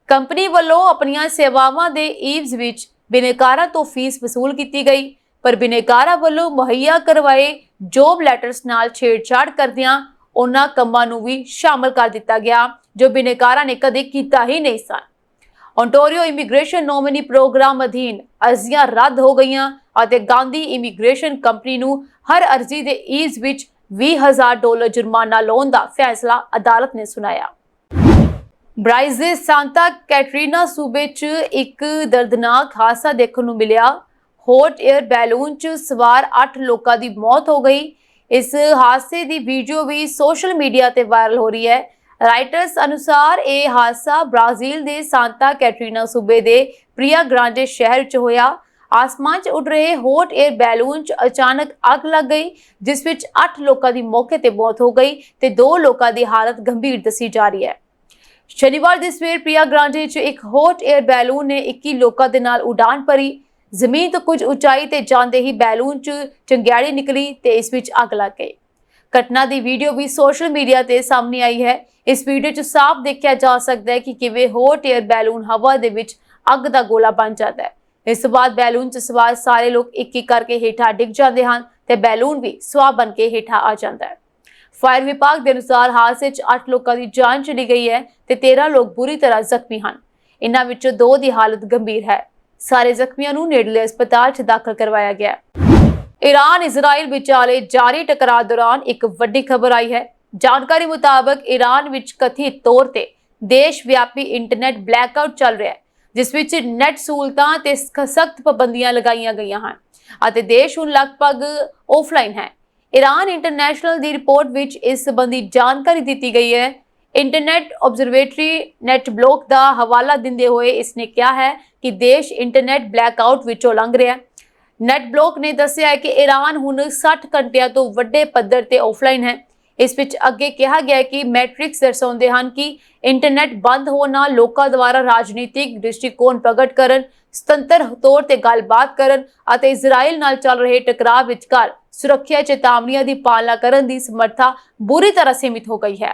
Speaker 2: ਕੰਪਨੀ ਵੱਲੋਂ ਆਪਣੀਆਂ ਸੇਵਾਵਾਂ ਦੇ ਈਵਜ਼ ਵਿੱਚ ਬਿਨੇਕਾਰਾਂ ਤੋਂ ਫੀਸ ਵਸੂਲ ਕੀਤੀ ਗਈ, ਪਰ ਬਿਨੇਕਾਰਾਂ ਵੱਲੋਂ ਮੁਹੱਈਆ ਕਰਵਾਏ ਜੋਬ ਲੈਟਰਸ ਨਾਲ ਛੇੜਛਾੜ ਕਰਦਿਆਂ ਉਹਨਾਂ ਕੰਮਾਂ ਨੂੰ ਵੀ ਸ਼ਾਮਲ ਕਰ ਦਿੱਤਾ ਗਿਆ ਜੋ ਬਿਨੇਕਾਰਾਂ ਨੇ ਕਦੇ ਕੀਤਾ ਹੀ ਨਹੀਂ ਸਨ। ਓਨਟਾਰੀਓ ਇਮੀਗ੍ਰੇਸ਼ਨ ਨੋਮਿਨੀ ਪ੍ਰੋਗਰਾਮ ਅਧੀਨ ਅਰਜ਼ੀਆਂ ਰੱਦ ਹੋ ਗਈਆਂ ਅਤੇ ਗਾਂਧੀ ਇਮੀਗ੍ਰੇਸ਼ਨ ਕੰਪਨੀ ਨੂੰ ਹਰ ਅਰਜ਼ੀ ਦੇ ਈਵਜ਼ ਵਿੱਚ $20,000 ਜੁਰਮਾਨਾ ਲਾਉਣ ਦਾ ਫੈਸਲਾ ਅਦਾਲਤ ਨੇ ਸੁਣਾਇਆ। ਬ੍ਰਾਜ਼ੀਲ ਦੇ ਸਾਂਤਾ ਕੈਟਰੀਨਾ ਸੂਬੇ 'ਚ ਇੱਕ ਦਰਦਨਾਕ ਹਾਦਸਾ ਦੇਖਣ ਨੂੰ ਮਿਲਿਆ। ਹੌਟ 에ਅਰ ਬੈਲੂਨ 'ਚ ਸਵਾਰ 8 ਲੋਕਾਂ ਦੀ ਮੌਤ ਹੋ ਗਈ। ਇਸ ਹਾਦਸੇ ਦੀ ਵੀਡੀਓ ਵੀ ਸੋਸ਼ਲ ਮੀਡੀਆ ਤੇ ਵਾਇਰਲ ਹੋ ਰਹੀ ਹੈ। ਰਾਈਟਰਸ ਅਨੁਸਾਰ ਇਹ ਹਾਦਸਾ ਬ੍ਰਾਜ਼ੀਲ ਦੇ ਸਾਂਤਾ ਕੈਟਰੀਨਾ ਸੂਬੇ ਦੇ ਪ੍ਰੀਆ ਗ੍ਰਾਂਡੇ ਸ਼ਹਿਰ 'ਚ ਹੋਇਆ। ਆਸਮਾਨ 'ਚ ਉੱਡ ਰਹੇ ਹੌਟ 에ਅਰ ਬੈਲੂਨ 'ਚ ਅਚਾਨਕ ਅੱਗ ਲੱਗ ਗਈ, ਜਿਸ ਵਿੱਚ 8 ਲੋਕਾਂ ਦੀ ਮੌਕੇ ਤੇ ਮੌਤ ਹੋ ਗਈ ਤੇ 2 ਲੋਕਾਂ ਦੀ ਹਾਲਤ ਗੰਭੀਰ ਦੱਸੀ ਜਾ ਰਹੀ ਹੈ। ਸ਼ਨੀਵਾਰ ਦੀ ਸਵੇਰ ਪ੍ਰੀਆ ਗ੍ਰਾਂਡੇ 'ਚ ਇੱਕ ਹੌਟ 에ਅਰ ਬੈਲੂਨ ਨੇ 21 ਲੋਕਾਂ ਦੇ ਨਾਲ ਉਡਾਨ ਭਰੀ। ਜ਼ਮੀਨ ਤੋਂ ਕੁਝ ਉਚਾਈ ਤੇ ਜਾਂਦੇ ਹੀ ਬੈਲੂਨ 'ਚ ਚੰਗਿਆੜੀ ਨਿਕਲੀ ਤੇ ਇਸ ਵਿੱਚ ਅੱਗ ਲੱਗ ਗਈ। ਘਟਨਾ ਦੀ ਵੀਡੀਓ ਵੀ ਸੋਸ਼ਲ ਮੀਡੀਆ ਤੇ ਸਾਹਮਣੇ ਆਈ ਹੈ। ਇਸ ਵੀਡੀਓ 'ਚ ਸਾਫ਼ ਦੇਖਿਆ ਜਾ ਸਕਦਾ ਹੈ ਕਿ ਕਿਵੇਂ ਹੌਟ 에ਅਰ ਬੈਲੂਨ ਹਵਾ ਦੇ ਵਿੱਚ ਅੱਗ ਦਾ ਗੋਲਾ ਬਣ ਜਾਂਦਾ ਹੈ। ਇਸ ਤੋਂ ਬਾਅਦ ਬੈਲੂਨ 'ਚ ਸਵਾਰ ਸਾਰੇ ਲੋਕ ਇੱਕ ਇੱਕ ਕਰਕੇ ਹੇਠਾਂ ਡਿੱਗ ਜਾਂਦੇ ਹਨ ਤੇ ਬੈਲੂਨ ਵੀ ਸੁਆਹ ਬਣ ਕੇ ਹੇਠਾਂ ਆ ਜਾਂਦਾ ਹੈ। ਫਾਇਰ ਵਿਭਾਗ ਦੇ ਅਨੁਸਾਰ ਹਾਦਸੇ 'ਚ 8 ਲੋਕਾਂ ਦੀ ਜਾਨ ਚਲੀ ਗਈ ਹੈ ਤੇ 13 ਲੋਕ ਬੁਰੀ ਤਰ੍ਹਾਂ ਜ਼ਖਮੀ ਹਨ। ਇਨ੍ਹਾਂ ਵਿੱਚੋਂ 2 ਦੀ ਹਾਲਤ ਗੰਭੀਰ ਹੈ। ਸਾਰੇ ਜ਼ਖਮੀਆਂ ਨੂੰ ਨੇੜਲੇ ਹਸਪਤਾਲ 'ਚ ਦਾਖਲ ਕਰਵਾਇਆ ਗਿਆ। ईरान इजराइल विचाले जारी टकराव दौरान एक वड्डी खबर आई है। जानकारी मुताबिक ईरान विच कथित तौर ते देश व्यापी इंटरनेट ब्लैकआउट चल रहा है, जिस विच नेट सहूलतां ते सख्त पाबंदियां लगाईयां गईयां हन अते देश हुण लगभग ऑफलाइन है। Iran international the report which इस संबंधी जानकारी दी गई है। इंटरनेट ऑब्जर्वेटरी नेट ब्लॉक का हवाला दिंदे हुए इसने कहा है कि देश इंटरनेट ब्लैकआउट विचों लंघ रहा है। ਨੈਟ ਬਲੌਕ ਨੇ ਦੱਸਿਆ ਹੈ ਕਿ ਈਰਾਨ ਹੁਣ 60 ਘੰਟਿਆਂ ਤੋਂ ਵੱਡੇ ਪੱਧਰ ਤੇ ਆਫਲਾਈਨ ਹੈ। ਇਸ ਵਿੱਚ ਅੱਗੇ ਕਿਹਾ ਗਿਆ ਹੈ ਕਿ ਮੈਟ੍ਰਿਕਸ ਦਰਸਾਉਂਦੇ ਹਨ ਕਿ ਇੰਟਰਨੈਟ ਬੰਦ ਹੋਣ ਨਾਲ ਲੋਕਾਂ ਦੁਆਰਾ ਰਾਜਨੀਤਿਕ ਦ੍ਰਿਸ਼ਟੀਕੋਣ ਪ੍ਰਗਟ ਕਰਨ, ਸੁਤੰਤਰ ਤੌਰ ਤੇ ਗੱਲਬਾਤ ਕਰਨ ਅਤੇ ਇਜ਼ਰਾਈਲ ਨਾਲ ਚੱਲ ਰਹੇ ਟਕਰਾਅ ਵਿਚਕਾਰ ਸੁਰੱਖਿਆ ਚੇਤਾਵਨੀਆਂ ਦੀ ਪਾਲਣਾ ਕਰਨ ਦੀ ਸਮਰੱਥਾ ਬੁਰੀ ਤਰ੍ਹਾਂ ਸੀਮਿਤ ਹੋ ਗਈ ਹੈ।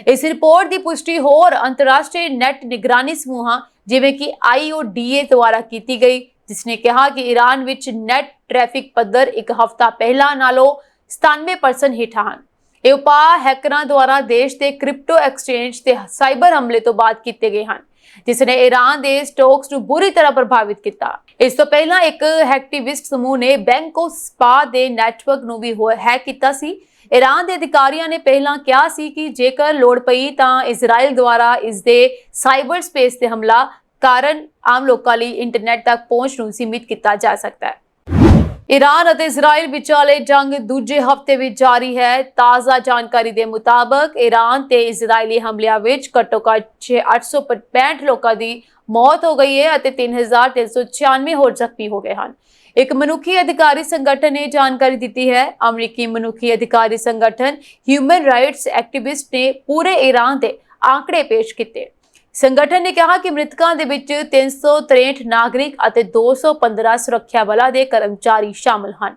Speaker 2: ਇਸ ਰਿਪੋਰਟ ਦੀ ਪੁਸ਼ਟੀ ਹੋਰ ਅੰਤਰਰਾਸ਼ਟਰੀ ਨੈਟ ਨਿਗਰਾਨੀ ਸਮੂਹਾਂ ਜਿਵੇਂ ਕਿ IODA ਦੁਆਰਾ ਕੀਤੀ ਗਈ, जिसने कहा कि ईरान विच नैट ट्रैफिक पद्धर एक हफ्ता पहला नालों 97% हेठा ਹਨ। ਇਹ ਉਪਾਅ ਹੈਕਰਾਂ ਦੁਆਰਾ ਦੇਸ਼ ਦੇ ਕ੍ਰਿਪਟੋ ਐਕਸਚੇਂਜ ਤੇ ਸਾਈਬਰ ਹਮਲੇ ਤੋਂ ਬਾਅਦ ਕੀਤੇ ਗਏ ਹਨ, ਜਿਸ ਨੇ ਈਰਾਨ ਦੇ ਸਟਾਕਸ ਨੂੰ ਬੁਰੀ ਤਰ੍ਹਾਂ ਪ੍ਰਭਾਵਿਤ ਕੀਤਾ। ਇਸ ਤੋਂ ਪਹਿਲਾਂ ਇੱਕ ਹੈਕਟਿਵਿਸਟ ਸਮੂਹ ਨੇ ਬੈਂਕ ਆਫ ਸਪਾ ਦੇ ਨੈਟਵਰਕ ਨੂੰ ਵੀ ਹੈਕ ਕੀਤਾ ਸੀ। ਈਰਾਨ ਦੇ ਅਧਿਕਾਰੀਆਂ ਨੇ ਪਹਿਲਾਂ ਕਿਹਾ ਸੀ ਕਿ ਜੇਕਰ ਲੋੜ ਪਈ ਤਾਂ ਇਜ਼ਰਾਈਲ ਦੁਆਰਾ ਇਸ ਦੇ ਸਾਈਬਰ ਸਪੇਸ ਤੇ ਹਮਲਾ ਕਾਰਨ ਆਮ ਲੋਕਾਂ ਲਈ ਇੰਟਰਨੈਟ ਤੱਕ ਪਹੁੰਚ ਨੂੰ ਸੀਮਿਤ ਕੀਤਾ ਜਾ ਸਕਦਾ ਹੈ। ईरान ਅਤੇ ਇਜ਼ਰਾਈਲ ਵਿਚਾਲੇ ਜੰਗ ਦੂਜੇ ਹਫ਼ਤੇ ਵਿੱਚ ਜਾਰੀ ਹੈ। ਤਾਜ਼ਾ ਜਾਣਕਾਰੀ ਦੇ ਮੁਤਾਬਕ ਈਰਾਨ ਤੇ ਇਜ਼ਰਾਈਲੀ ਹਮਲਿਆਂ ਵਿੱਚ ਘੱਟੋ-ਘੱਟ 865 ਲੋਕਾਂ ਦੀ ਮੌਤ ਹੋ ਗਈ ਹੈ ਅਤੇ 3396 ਹੋਰ ਜ਼ਖਮੀ ਹੋ ਗਏ ਹਨ। ਇੱਕ ਮਨੁੱਖੀ ਅਧਿਕਾਰੀ ਸੰਗਠਨ ਨੇ ਜਾਣਕਾਰੀ ਦਿੱਤੀ ਹੈ। ਅਮਰੀਕੀ ਮਨੁੱਖੀ ਅਧਿਕਾਰੀ ਸੰਗਠਨ ਹਿਊਮਨ ਰਾਈਟਸ ਐਕਟਿਵਿਸਟ ਨੇ ਪੂਰੇ ਈਰਾਨ ਦੇ ਆંકੜੇ ਪੇਸ਼ ਕੀਤੇ। ਸੰਗਠਨ ਨੇ ਕਿਹਾ ਕਿ ਮ੍ਰਿਤਕਾਂ ਦੇ ਵਿੱਚ 363 ਨਾਗਰਿਕ ਅਤੇ 215 ਸੁਰੱਖਿਆ ਬਲਾਂ ਦੇ ਕਰਮਚਾਰੀ ਸ਼ਾਮਲ ਹਨ।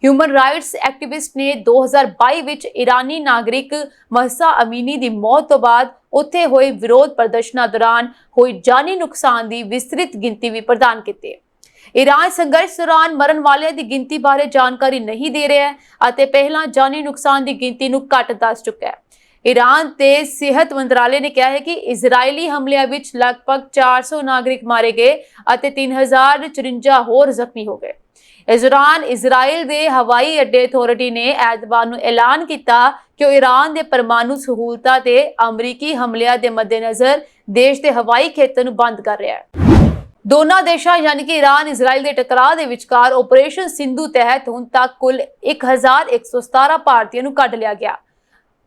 Speaker 2: ਹਿਊਮਨ ਰਾਈਟਸ ਐਕਟਿਵਿਸਟ ਨੇ 2022 ਵਿੱਚ ਈਰਾਨੀ ਨਾਗਰਿਕ ਮਹਸਾ ਅਮੀਨੀ ਦੀ ਮੌਤ ਤੋਂ ਬਾਅਦ ਉੱਥੇ ਹੋਏ ਵਿਰੋਧ ਪ੍ਰਦਰਸ਼ਨਾਂ ਦੌਰਾਨ ਹੋਈ ਜਾਨੀ ਨੁਕਸਾਨ ਦੀ ਵਿਸਤ੍ਰਿਤ ਗਿਣਤੀ ਵੀ ਪ੍ਰਦਾਨ ਕੀਤੀ। ਈਰਾਨ ਸੰਘਰਸ਼ ਦੌਰਾਨ ਮਰਨ ਵਾਲਿਆਂ ਦੀ ਗਿਣਤੀ ਬਾਰੇ ਜਾਣਕਾਰੀ ਨਹੀਂ ਦੇ ਰਿਹਾ ਹੈ ਅਤੇ ਪਹਿਲਾਂ ਜਾਨੀ ਨੁਕਸਾਨ ਦੀ ਗਿਣਤੀ ਨੂੰ ਘੱਟ ਦੱਸ ਚੁੱਕਾ ਹੈ। ईरान ਤੇ ਸਿਹਤ ਮੰਤਰਾਲੇ ਨੇ ਕਿਹਾ ਹੈ ਕਿ ਇਜ਼ਰਾਈਲੀ ਹਮਲਿਆਂ ਵਿੱਚ ਲਗਭਗ 400 ਨਾਗਰਿਕ ਮਾਰੇ ਗਏ ਅਤੇ 3054 ਹੋਰ ਜ਼ਖਮੀ ਹੋ ਗਏ। ਇਸ ਦੌਰਾਨ ਇਜ਼ਰਾਈਲ ਦੇ ਹਵਾਈ ਅੱਡੇ ਅਥਾਰਟੀ ਨੇ ਐਤਵਾਰ ਨੂੰ ਐਲਾਨ ਕੀਤਾ ਕਿ ਉਹ ਈਰਾਨ ਦੇ ਪਰਮਾਣੂ ਸਹੂਲਤਾਂ ਤੇ ਅਮਰੀਕੀ ਹਮਲਿਆਂ ਦੇ ਮੱਦੇਨਜ਼ਰ ਦੇਸ਼ ਦੇ ਹਵਾਈ ਖੇਤਰ ਨੂੰ ਬੰਦ ਕਰ ਰਿਹਾ ਹੈ। ਦੋਨਾਂ ਦੇਸ਼ਾਂ ਯਾਨੀ ਕਿ ਈਰਾਨ ਇਜ਼ਰਾਈਲ ਦੇ ਟਕਰਾਅ ਦੇ ਵਿਚਕਾਰ ਆਪਰੇਸ਼ਨ ਸਿੰਧੂ ਤਹਿਤ ਹੁਣ ਤੱਕ ਕੁੱਲ 1117 ਭਾਰਤੀਆਂ ਨੂੰ ਕੱਢ ਲਿਆ ਗਿਆ।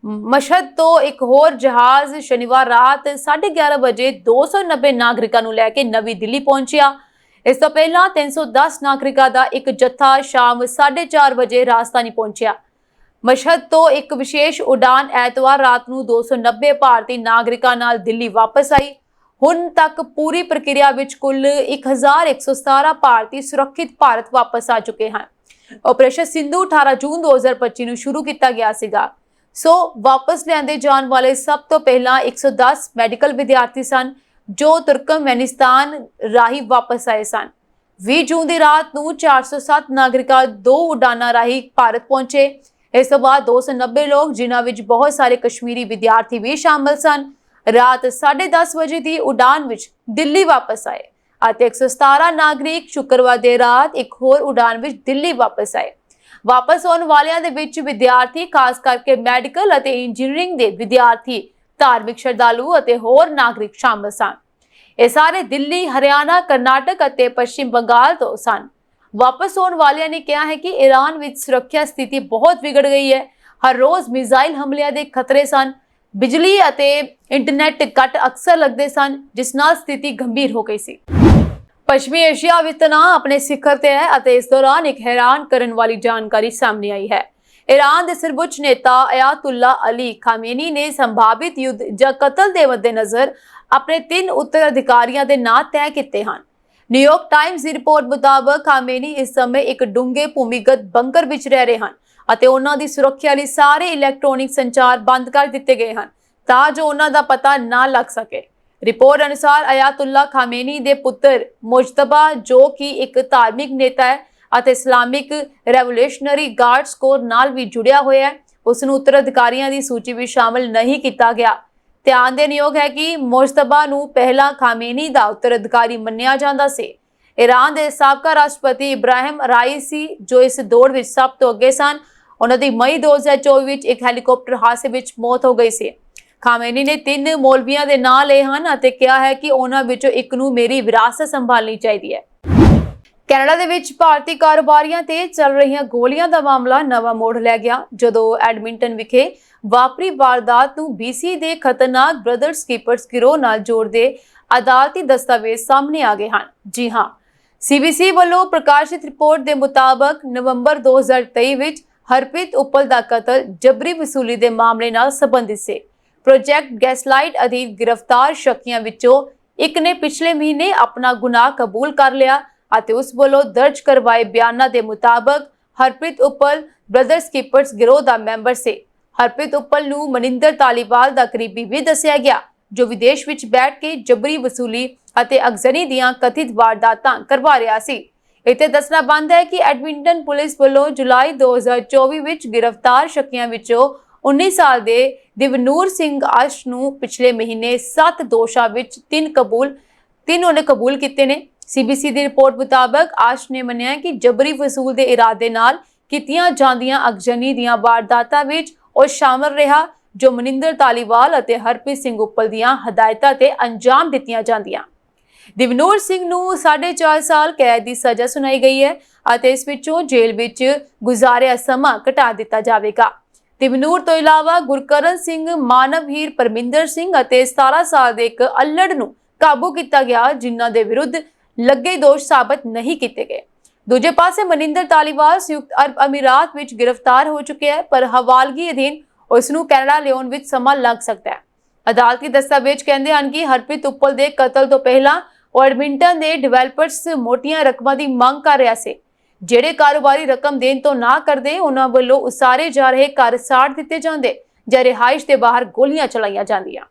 Speaker 2: ਮਸ਼ਹਦ ਤੋਂ ਇੱਕ ਹੋਰ ਜਹਾਜ਼ ਸ਼ਨੀਵਾਰ ਰਾਤ 11:30 ਵਜੇ 290 ਨਾਗਰਿਕਾਂ ਨੂੰ ਲੈ ਕੇ ਨਵੀਂ ਦਿੱਲੀ ਪਹੁੰਚਿਆ। ਇਸ ਤੋਂ ਪਹਿਲਾਂ 310 ਨਾਗਰਿਕਾਂ ਦਾ ਇੱਕ ਜੱਥਾ ਸ਼ਾਮ 4:30 ਵਜੇ ਰਾਜਧਾਨੀ ਪਹੁੰਚਿਆ। ਮਸ਼ਹਦ ਤੋਂ ਇੱਕ ਵਿਸ਼ੇਸ਼ ਉਡਾਨ ਐਤਵਾਰ ਰਾਤ ਨੂੰ 290 ਭਾਰਤੀ ਨਾਗਰਿਕਾਂ ਨਾਲ ਦਿੱਲੀ ਵਾਪਸ ਆਈ। ਹੁਣ ਤੱਕ ਪੂਰੀ ਪ੍ਰਕਿਰਿਆ ਵਿੱਚ ਕੁੱਲ 1117 ਭਾਰਤੀ ਸੁਰੱਖਿਅਤ ਭਾਰਤ ਵਾਪਸ ਆ ਚੁੱਕੇ ਹਨ। ਆਪਰੇਸ਼ਨ ਸਿੰਧੂ 18 ਜੂਨ 2025 ਨੂੰ ਸ਼ੁਰੂ ਕੀਤਾ ਗਿਆ ਸੀਗਾ। ਸੋ ਵਾਪਸ ਲਿਆਂਦੇ ਜਾਣ ਵਾਲੇ ਸਭ ਤੋਂ ਪਹਿਲਾਂ 110 ਮੈਡੀਕਲ ਵਿਦਿਆਰਥੀ ਸਨ ਜੋ ਤੁਰਕਮੈਨਿਸਤਾਨ ਰਾਹੀਂ ਵਾਪਸ ਆਏ ਸਨ। 20 ਜੂਨ ਦੀ ਰਾਤ ਨੂੰ 407 ਨਾਗਰਿਕਾਂ 2 ਉਡਾਨਾਂ ਰਾਹੀਂ ਭਾਰਤ ਪਹੁੰਚੇ। ਇਸ ਤੋਂ ਬਾਅਦ 290 ਲੋਕ ਜਿਨ੍ਹਾਂ ਵਿੱਚ ਬਹੁਤ ਸਾਰੇ ਕਸ਼ਮੀਰੀ ਵਿਦਿਆਰਥੀ ਵੀ ਸ਼ਾਮਲ ਸਨ ਰਾਤ 10:30 ਵਜੇ ਦੀ ਉਡਾਨ ਵਿੱਚ ਦਿੱਲੀ ਵਾਪਸ ਆਏ ਅਤੇ 117 ਨਾਗਰਿਕ ਸ਼ੁੱਕਰਵਾਰ ਦੇ ਰਾਤ ਇੱਕ ਹੋਰ ਉਡਾਨ ਵਿੱਚ ਦਿੱਲੀ ਵਾਪਸ ਆਏ। ਵਾਪਸ ਆਉਣ ਵਾਲਿਆਂ ਦੇ ਵਿੱਚ ਵਿਦਿਆਰਥੀ ਖਾਸ ਕਰਕੇ ਮੈਡੀਕਲ ਅਤੇ ਇੰਜੀਨੀਅਰਿੰਗ ਦੇ ਵਿਦਿਆਰਥੀ, ਧਾਰਮਿਕ ਸ਼ਰਧਾਲੂ ਅਤੇ ਹੋਰ ਨਾਗਰਿਕ ਸ਼ਾਮਲ ਸਨ। ਇਹ ਸਾਰੇ ਦਿੱਲੀ, ਹਰਿਆਣਾ, ਕਰਨਾਟਕ ਅਤੇ ਪੱਛਮੀ ਬੰਗਾਲ ਤੋਂ ਸਨ। ਵਾਪਸ ਆਉਣ ਵਾਲਿਆਂ ਨੇ ਕਿਹਾ ਹੈ ਕਿ ਈਰਾਨ ਵਿੱਚ ਸੁਰੱਖਿਆ ਸਥਿਤੀ ਬਹੁਤ ਵਿਗੜ ਗਈ ਹੈ। ਹਰ ਰੋਜ਼ ਮਿਜ਼ਾਈਲ ਹਮਲਿਆਂ ਦੇ ਖਤਰੇ ਸਨ। ਬਿਜਲੀ ਅਤੇ ਇੰਟਰਨੈਟ ਕੱਟ ਅਕਸਰ ਲੱਗਦੇ ਸਨ, ਜਿਸ ਨਾਲ ਸਥਿਤੀ ਗੰਭੀਰ ਹੋ ਗਈ ਸੀ। ਪੱਛਮੀ ਏਸ਼ੀਆ ਵਿੱਚ ਤਣਾਅ ਆਪਣੇ ਸਿਖਰ ਤੇ ਹੈ ਅਤੇ ਇਸ ਦੌਰਾਨ ਇੱਕ ਹੈਰਾਨ ਕਰਨ ਵਾਲੀ ਜਾਣਕਾਰੀ ਸਾਹਮਣੇ ਆਈ ਹੈ। ਈਰਾਨ ਦੇ ਸਰਵਉੱਚ ਨੇਤਾ ਅਯਾਤੁੱਲਾ ਅਲੀ ਖਾਮੇਨੀ ਨੇ ਸੰਭਾਵਿਤ ਯੁੱਧ ਜਾਂ ਕਤਲ ਦੇ ਮੱਦੇਨਜ਼ਰ ਆਪਣੇ 3 ਉੱਤਰਾਧਿਕਾਰੀਆਂ ਦੇ ਨਾਂ ਤੈਅ ਕੀਤੇ ਹਨ। ਨਿਊਯਾਰਕ ਟਾਈਮਜ਼ ਦੀ ਰਿਪੋਰਟ ਮੁਤਾਬਕ ਖਾਮੇਨੀ ਇਸ ਸਮੇਂ ਇੱਕ ਡੂੰਘੇ ਭੂਮੀਗਤ ਬੰਕਰ ਵਿੱਚ ਰਹਿ ਰਹੇ ਹਨ ਅਤੇ ਉਹਨਾਂ ਦੀ ਸੁਰੱਖਿਆ ਲਈ ਸਾਰੇ ਇਲੈਕਟ੍ਰੋਨਿਕ ਸੰਚਾਰ ਬੰਦ ਕਰ ਦਿੱਤੇ ਗਏ ਹਨ ਤਾਂ ਜੋ ਉਹਨਾਂ ਦਾ ਪਤਾ ਨਾ ਲੱਗ ਸਕੇ। ਰਿਪੋਰਟ ਅਨੁਸਾਰ ਅਯਾਤੁੱਲਾ ਖਾਮੇਨੀ ਦੇ ਪੁੱਤਰ ਮੁਜਤਬਾ, ਜੋ ਕਿ ਇੱਕ ਧਾਰਮਿਕ ਨੇਤਾ ਹੈ ਅਤੇ ਇਸਲਾਮਿਕ ਰੈਵੋਲੂਸ਼ਨਰੀ ਗਾਰਡਸ ਕੋਰ ਨਾਲ ਵੀ ਜੁੜਿਆ ਹੋਇਆ ਹੈ, ਉਸ ਨੂੰ ਉੱਤਰਾਧਿਕਾਰੀਆਂ ਦੀ ਸੂਚੀ ਵਿੱਚ ਸ਼ਾਮਲ ਨਹੀਂ ਕੀਤਾ ਗਿਆ। ਧਿਆਨ ਦੇਣ ਯੋਗ ਹੈ ਕਿ ਮੁਜਤਬਾ ਨੂੰ ਪਹਿਲਾਂ ਖਾਮੇਨੀ ਦਾ ਉੱਤਰਾਧਿਕਾਰੀ ਮੰਨਿਆ ਜਾਂਦਾ ਸੀ, ईरान ਦੇ ਸਾਬਕਾ ਰਾਸ਼ਟਰਪਤੀ ਇਬਰਾਹਿਮ ਰਾਈਸੀ ਜੋ ਇਸ ਦੌੜ ਵਿੱਚ ਸਭ ਤੋਂ ਅੱਗੇ ਸਨ। ਉਹਨਾਂ ਦੀ ਮਈ 2024 ਵਿੱਚ ਇੱਕ ਹੈਲੀਕਾਪਟਰ ਹਾਦਸੇ ਵਿੱਚ ਮੌਤ ਹੋ ਗਈ ਸੀ। ਖਾਮੇਨੀ ਨੇ 3 ਮੌਲਵੀਆਂ ਦੇ ਨਾਂ ਲਏ ਹਨ ਅਤੇ ਕਿਹਾ ਹੈ ਕਿ ਉਹਨਾਂ ਵਿੱਚੋਂ ਇੱਕ ਨੂੰ ਮੇਰੀ ਵਿਰਾਸਤ ਸੰਭਾਲਣੀ ਚਾਹੀਦੀ ਹੈ। ਕੈਨੇਡਾ ਦੇ ਵਿੱਚ ਭਾਰਤੀ ਕਾਰੋਬਾਰੀਆਂ ਤੇ ਚੱਲ ਰਹੀਆਂ ਗੋਲੀਆਂ ਦਾ ਮਾਮਲਾ ਨਵਾਂ ਮੋੜ ਲੈ ਗਿਆ ਜਦੋਂ ਐਡਮਿੰਟਨ ਵਿਖੇ ਵਾਪਰੀ ਵਾਰਦਾਤ ਨੂੰ BC ਦੇ ਖਤਰਨਾਕ ਬ੍ਰਦਰਸ ਕੀਪਰਸ ਗਿਰੋਹ ਨਾਲ ਜੋੜਦੇ ਅਦਾਲਤੀ ਦਸਤਾਵੇਜ਼ ਸਾਹਮਣੇ ਆ ਗਏ ਹਨ। ਜੀ ਹਾਂ, CBC ਵੱਲੋਂ ਪ੍ਰਕਾਸ਼ਿਤ ਰਿਪੋਰਟ ਦੇ ਮੁਤਾਬਕ ਨਵੰਬਰ 2023 ਵਿੱਚ ਹਰਪ੍ਰੀਤ ਉੱਪਲ ਦਾ ਕਤਲ ਜਬਰੀ ਵਸੂਲੀ ਦੇ ਮਾਮਲੇ ਨਾਲ ਸੰਬੰਧਿਤ ਸੀ। ਪ੍ਰੋਜੈਕਟ ਗੈਸਲਾਈਟ ਅਧੀਨ ਗ੍ਰਿਫਤਾਰ ਸ਼ੱਕੀਆਂ ਵਿੱਚੋਂ ਇੱਕ ਨੇ ਪਿਛਲੇ ਮਹੀਨੇ ਆਪਣਾ ਗੁਨਾਹ ਕਬੂਲ ਕਰ ਲਿਆ ਅਤੇ ਉਸ ਵੱਲੋਂ ਦਰਜ ਕਰਵਾਏ ਬਿਆਨਾਂ ਦੇ ਮੁਤਾਬਕ ਹਰਪ੍ਰੀਤ ਉੱਪਲ ਬ੍ਰਦਰਸ ਕੀਪਰਸ ਗਿਰੋਹ ਦਾ ਮੈਂਬਰ ਸੀ। ਹਰਪ੍ਰੀਤ ਉੱਪਲ ਨੂੰ ਮਨਿੰਦਰ ਧਾਲੀਵਾਲ ਦਾ ਕਰੀਬੀ ਵੀ ਦੱਸਿਆ ਗਿਆ ਜੋ ਵਿਦੇਸ਼ ਵਿੱਚ ਬੈਠ ਕੇ ਜਬਰੀ ਵਸੂਲੀ ਅਤੇ ਅਗਜ਼ਨੀ ਦੀਆਂ ਕਥਿਤ ਵਾਰਦਾਤਾਂ ਕਰਵਾ ਰਿਹਾ ਸੀ। ਇੱਥੇ ਦੱਸਣਾ ਬੰਦ ਹੈ ਕਿ ਐਡਮਿੰਟਨ ਪੁਲਿਸ ਵੱਲੋਂ ਜੁਲਾਈ 2024 ਵਿੱਚ ਗ੍ਰਿਫਤਾਰ ਸ਼ੱਕੀਆਂ ਵਿੱਚੋਂ 19 ਸਾਲ ਦੇ ਦਿਵਨੂਰ ਸਿੰਘ ਆਸ਼ ਨੂੰ ਪਿਛਲੇ ਮਹੀਨੇ 7 ਦੋਸ਼ਾਂ ਵਿੱਚ 3 ਉਹਨੇ ਕਬੂਲ ਕੀਤੇ ਨੇ। CBC ਦੀ ਰਿਪੋਰਟ ਮੁਤਾਬਕ ਆਸ਼ ਨੇ ਮੰਨਿਆ ਕਿ ਜਬਰੀ ਵਸੂਲ ਦੇ ਇਰਾਦੇ ਨਾਲ ਕੀਤੀਆਂ ਜਾਂਦੀਆਂ ਅਗਜ਼ਨੀ ਦੀਆਂ ਵਾਰਦਾਤਾਂ ਵਿੱਚ ਉਹ ਸ਼ਾਮਲ ਰਿਹਾ ਜੋ ਮਨਿੰਦਰ ਧਾਲੀਵਾਲ ਅਤੇ ਹਰਪ੍ਰੀਤ ਸਿੰਘ ਉੱਪਲ ਦੀਆਂ ਹਦਾਇਤਾਂ ਤੇ ਅੰਜਾਮ ਦਿੱਤੀਆਂ ਜਾਂਦੀਆਂ। ਦਿਵਨੂਰ ਸਿੰਘ ਨੂੰ 4.5 ਸਾਲ ਕੈਦ ਦੀ ਸਜ਼ਾ ਸੁਣਾਈ ਗਈ ਹੈ ਅਤੇ ਇਸ ਵਿੱਚੋਂ ਜੇਲ੍ਹ ਵਿੱਚ ਗੁਜ਼ਾਰਿਆ ਸਮਾਂ ਘਟਾ ਦਿੱਤਾ ਜਾਵੇਗਾ। ਦਿਵਨੂਰ ਤੋਂ ਇਲਾਵਾ ਗੁਰਕਰਨ ਸਿੰਘ, ਮਾਨਵਹੀਰ ਪਰਮਿੰਦਰ ਸਿੰਘ ਅਤੇ 17 ਸਾਲ ਦੇ ਇੱਕ ਅਲੜ ਨੂੰ ਕਾਬੂ ਕੀਤਾ ਗਿਆ ਜਿਨ੍ਹਾਂ ਦੇ ਵਿਰੁੱਧ ਲੱਗੇ ਦੋਸ਼ ਸਾਬਤ ਨਹੀਂ ਕੀਤੇ ਗਏ। ਦੂਜੇ ਪਾਸੇ ਮਨਿੰਦਰ ਧਾਲੀਵਾਲ ਸੰਯੁਕਤ ਅਰਬ ਅਮੀਰਾਤ ਵਿੱਚ ਗ੍ਰਿਫਤਾਰ ਹੋ ਚੁੱਕਿਆ ਹੈ ਪਰ ਹਵਾਲਗੀ ਅਧੀਨ ਉਸ ਨੂੰ ਕੈਨੇਡਾ ਲਿਆਉਣ ਵਿੱਚ ਸਮਾਂ ਲੱਗ ਸਕਦਾ ਹੈ। ਅਦਾਲਤੀ ਦਸਤਾਵੇਜ਼ ਕਹਿੰਦੇ ਹਨ ਕਿ ਹਰਪ੍ਰੀਤ ਉੱਪਲ ਦੇ ਕਤਲ ਤੋਂ ਪਹਿਲਾਂ ਉਹ ਐਡਮਿੰਟਨ ਦੇ ਡਿਵੈਲਪਰਸ ਮੋਟੀਆਂ ਰਕਮਾਂ ਦੀ ਮੰਗ ਕਰ ਰਿਹਾ ਸੀ। ਜਿਹੜੇ ਕਾਰੋਬਾਰੀ ਰਕਮ ਦੇਣ ਤੋਂ ਨਾ ਕਰਦੇ ਉਹਨਾਂ ਵੱਲੋਂ ਉਸਾਰੇ ਜਾ ਰਹੇ ਘਰ ਸਾੜ ਦਿੱਤੇ ਜਾਂਦੇ ਜਾਂ ਰਿਹਾਇਸ਼ ਦੇ ਬਾਹਰ ਗੋਲੀਆਂ ਚਲਾਈਆਂ ਜਾਂਦੀਆਂ।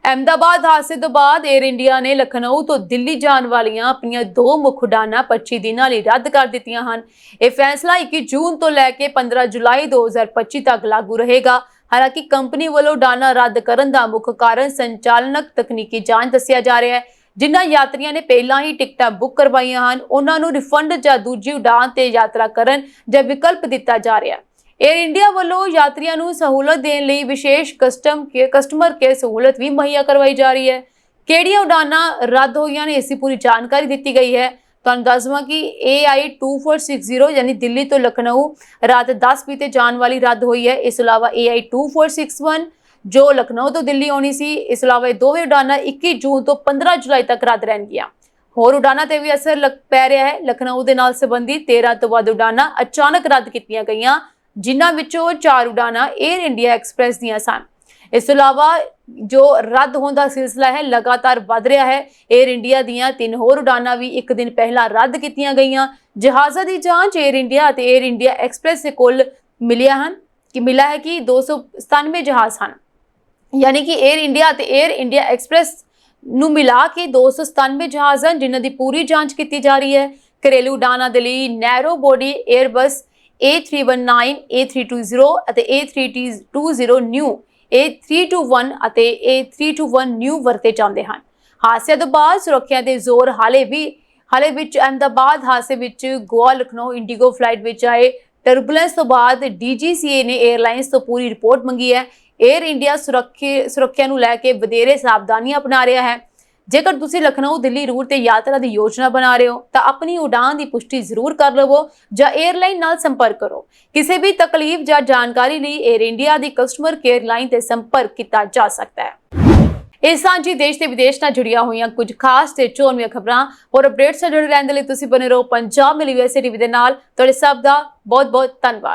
Speaker 2: ਅਹਿਮਦਾਬਾਦ ਹਾਦਸੇ ਤੋਂ ਬਾਅਦ 에ਅਰ ਇੰਡੀਆ ਨੇ ਲਖਨਊ ਤੋਂ ਦਿੱਲੀ ਜਾਣ ਵਾਲੀਆਂ ਆਪਣੀਆਂ 2 ਮੁੱਖ ਉਡਾਨਾਂ 25 ਦਿਨਾਂ ਲਈ ਰੱਦ ਕਰ ਦਿੱਤੀਆਂ ਹਨ। ਇਹ ਫੈਸਲਾ 21 ਜੂਨ ਤੋਂ ਲੈ ਕੇ 15 ਜੁਲਾਈ 2025 ਤੱਕ ਲਾਗੂ ਰਹੇਗਾ। ਹਾਲਾਂਕਿ ਕੰਪਨੀ ਵੱਲੋਂ ਉਡਾਨਾਂ ਰੱਦ ਕਰਨ ਦਾ ਮੁੱਖ ਕਾਰਨ ਸੰਚਾਲਨਕ ਤਕਨੀਕੀ ਜਾਂਚ ਦੱਸਿਆ ਜਾ ਰਿਹਾ ਹੈ। ਜਿਨ੍ਹਾਂ ਯਾਤਰੀਆਂ ਨੇ ਪਹਿਲਾਂ ਹੀ ਟਿਕਟਾਂ ਬੁੱਕ ਕਰਵਾਈਆਂ ਹਨ ਉਹਨਾਂ ਨੂੰ ਰਿਫੰਡ ਜਾਂ ਦੂਜੀ ਉਡਾਨ ਤੇ ਯਾਤਰਾ ਕਰਨ ਜਾਂ ਵਿਕਲਪ ਦਿੱਤਾ ਜਾ ਰਿਹਾ ਹੈ। 에ਅਰ ਇੰਡੀਆ ਵੱਲੋਂ ਯਾਤਰੀਆਂ ਨੂੰ ਸਹੂਲਤ ਦੇਣ ਲਈ ਵਿਸ਼ੇਸ਼ ਕਸਟਮਰ ਕੇਅਰ ਸਹੂਲਤ ਵੀ ਮੁਹੱਈਆ ਕਰਵਾਈ ਜਾ ਰਹੀ ਹੈ। ਕਿਹੜੀਆਂ ਉਡਾਨਾਂ ਰੱਦ ਹੋਈਆਂ ਨੇ ਇਸ ਦੀ ਪੂਰੀ ਜਾਣਕਾਰੀ ਦਿੱਤੀ ਗਈ ਹੈ। ਤੁਹਾਨੂੰ ਦੱਸ ਦਵਾਂ ਕਿ AI 2460 ਯਾਨੀ ਦਿੱਲੀ ਤੋਂ ਲਖਨਊ ਰਾਤ 10 ਵਜੇ ਤੇ ਜਾਣ ਵਾਲੀ ਰੱਦ ਹੋਈ ਹੈ। ਇਸ ਤੋਂ ਇਲਾਵਾ AI 2461 ਜੋ ਲਖਨਊ ਤੋਂ ਦਿੱਲੀ ਆਉਣੀ ਸੀ। ਇਸ ਤੋਂ ਇਲਾਵਾ ਇਹ ਦੋਵੇਂ ਉਡਾਨਾਂ 21 ਜੂਨ ਤੋਂ 15 ਜੁਲਾਈ ਤੱਕ ਰੱਦ ਰਹਿਣਗੀਆਂ। ਹੋਰ ਉਡਾਨਾਂ ਤੇ ਵੀ ਅਸਰ ਪੈ ਰਿਹਾ ਹੈ। ਲਖਨਊ ਦੇ ਨਾਲ ਸੰਬੰਧਿਤ 13 ਤੋਂ ਵੱਧ ਉਡਾਨਾਂ ਅਚਾਨਕ ਰੱਦ ਕੀਤੀਆਂ ਗਈਆਂ ਜਿਨ੍ਹਾਂ ਵਿੱਚੋਂ 4 ਉਡਾਨਾਂ 에ਅਰ ਇੰਡੀਆ ਐਕਸਪ੍ਰੈਸ ਦੀਆਂ ਸਨ। ਇਸ ਤੋਂ ਇਲਾਵਾ ਜੋ ਰੱਦ ਹੋਣ ਦਾ ਸਿਲਸਿਲਾ ਹੈ ਲਗਾਤਾਰ ਵੱਧ ਰਿਹਾ ਹੈ। 에ਅਰ ਇੰਡੀਆ ਦੀਆਂ 3 ਹੋਰ ਉਡਾਨਾਂ ਵੀ ਇੱਕ ਦਿਨ ਪਹਿਲਾਂ ਰੱਦ ਕੀਤੀਆਂ ਗਈਆਂ। ਜਹਾਜ਼ਾਂ ਦੀ ਜਾਂਚ 에ਅਰ ਇੰਡੀਆ ਅਤੇ 에ਅਰ ਇੰਡੀਆ ਐਕਸਪ੍ਰੈਸ ਦੇ ਕੋਲ ਮਿਲਿਆ ਹੈ ਕਿ 297 ਜਹਾਜ਼ ਹਨ। ਯਾਨੀ ਕਿ 에ਅਰ ਇੰਡੀਆ ਅਤੇ 에ਅਰ ਇੰਡੀਆ ਐਕਸਪ੍ਰੈਸ ਨੂੰ ਮਿਲਾ ਕੇ 297 ਜਹਾਜ਼ ਹਨ ਜਿਨ੍ਹਾਂ ਦੀ ਪੂਰੀ ਜਾਂਚ ਕੀਤੀ ਜਾ ਰਹੀ ਹੈ। ਘਰੇਲੂ ਉਡਾਨਾਂ ਦੇ ਲਈ ਨੈਰੋ ਬੋਡੀ 에ਅਰਬਸ A319, A320 ਅਤੇ A320 ਨਿਊ, A321 ਅਤੇ A321 ਨਿਊ ਵਰਤੇ ਜਾਂਦੇ ਹਨ। ਹਾਦਸੇ ਤੋਂ ਬਾਅਦ ਸੁਰੱਖਿਆ ਦੇ ਜ਼ੋਰ ਹਾਲੇ ਵਿੱਚ ਅਹਿਮਦਾਬਾਦ ਹਾਦਸੇ ਵਿੱਚ ਗੋਆ ਲਖਨਊ ਇੰਡੀਗੋ ਫਲਾਈਟ ਵਿੱਚ ਆਏ ਟਰਬੂਲੈਂਸ ਤੋਂ ਬਾਅਦ DGCA ਨੇ 에ਅਰਲਾਈਨਸ ਤੋਂ ਪੂਰੀ ਰਿਪੋਰਟ ਮੰਗੀ ਹੈ। 에ਅਰ ਇੰਡੀਆ ਸੁਰੱਖਿਆ ਨੂੰ ਲੈ ਕੇ ਵਧੇਰੇ ਸਾਵਧਾਨੀਆਂ ਅਪਣਾ ਰਿਹਾ ਹੈ। ਜੇਕਰ ਤੁਸੀਂ ਲਖਨਊ ਦਿੱਲੀ ਰੂਟ ਤੇ ਯਾਤਰਾ ਦੀ ਯੋਜਨਾ ਬਣਾ ਰਹੇ ਹੋ ਤਾਂ ਆਪਣੀ ਉਡਾਨ ਦੀ ਪੁਸ਼ਟੀ ਜ਼ਰੂਰ ਕਰ ਲਵੋ ਜਾਂ 에ਅਰਲਾਈਨ ਨਾਲ ਸੰਪਰਕ ਕਰੋ। ਕਿਸੇ ਵੀ ਤਕਲੀਫ ਜਾਂ ਜਾਣਕਾਰੀ ਲਈ 에ਅਰ ਇੰਡੀਆ ਦੀ ਕਸਟਮਰ ਕੇਅਰ ਲਾਈਨ ਤੇ ਸੰਪਰਕ ਕੀਤਾ ਜਾ ਸਕਦਾ ਹੈ। ਇਹ ਸਾਂਝੀ ਦੇਸ਼ ਤੇ ਵਿਦੇਸ਼ ਨਾਲ ਜੁੜੀਆਂ ਹੋਈਆਂ ਕੁਝ ਖਾਸ ਤੇ ਚੋਣਵੀਆਂ ਖਬਰਾਂ ਹੋਰ ਅਪਡੇਟਸ ਨਾਲ ਜੁੜੇ ਰਹਿਣ ਦੇ ਲਈ ਤੁਸੀਂ ਬਣੇ ਰਹੋ ਪੰਜਾਬ ਮਿਲੀ USA ਟੀਵੀ ਦੇ ਨਾਲ। ਤੁਹਾਡੇ ਸਭ ਦਾ ਬਹੁਤ ਬਹੁਤ ਧੰਨਵਾਦ।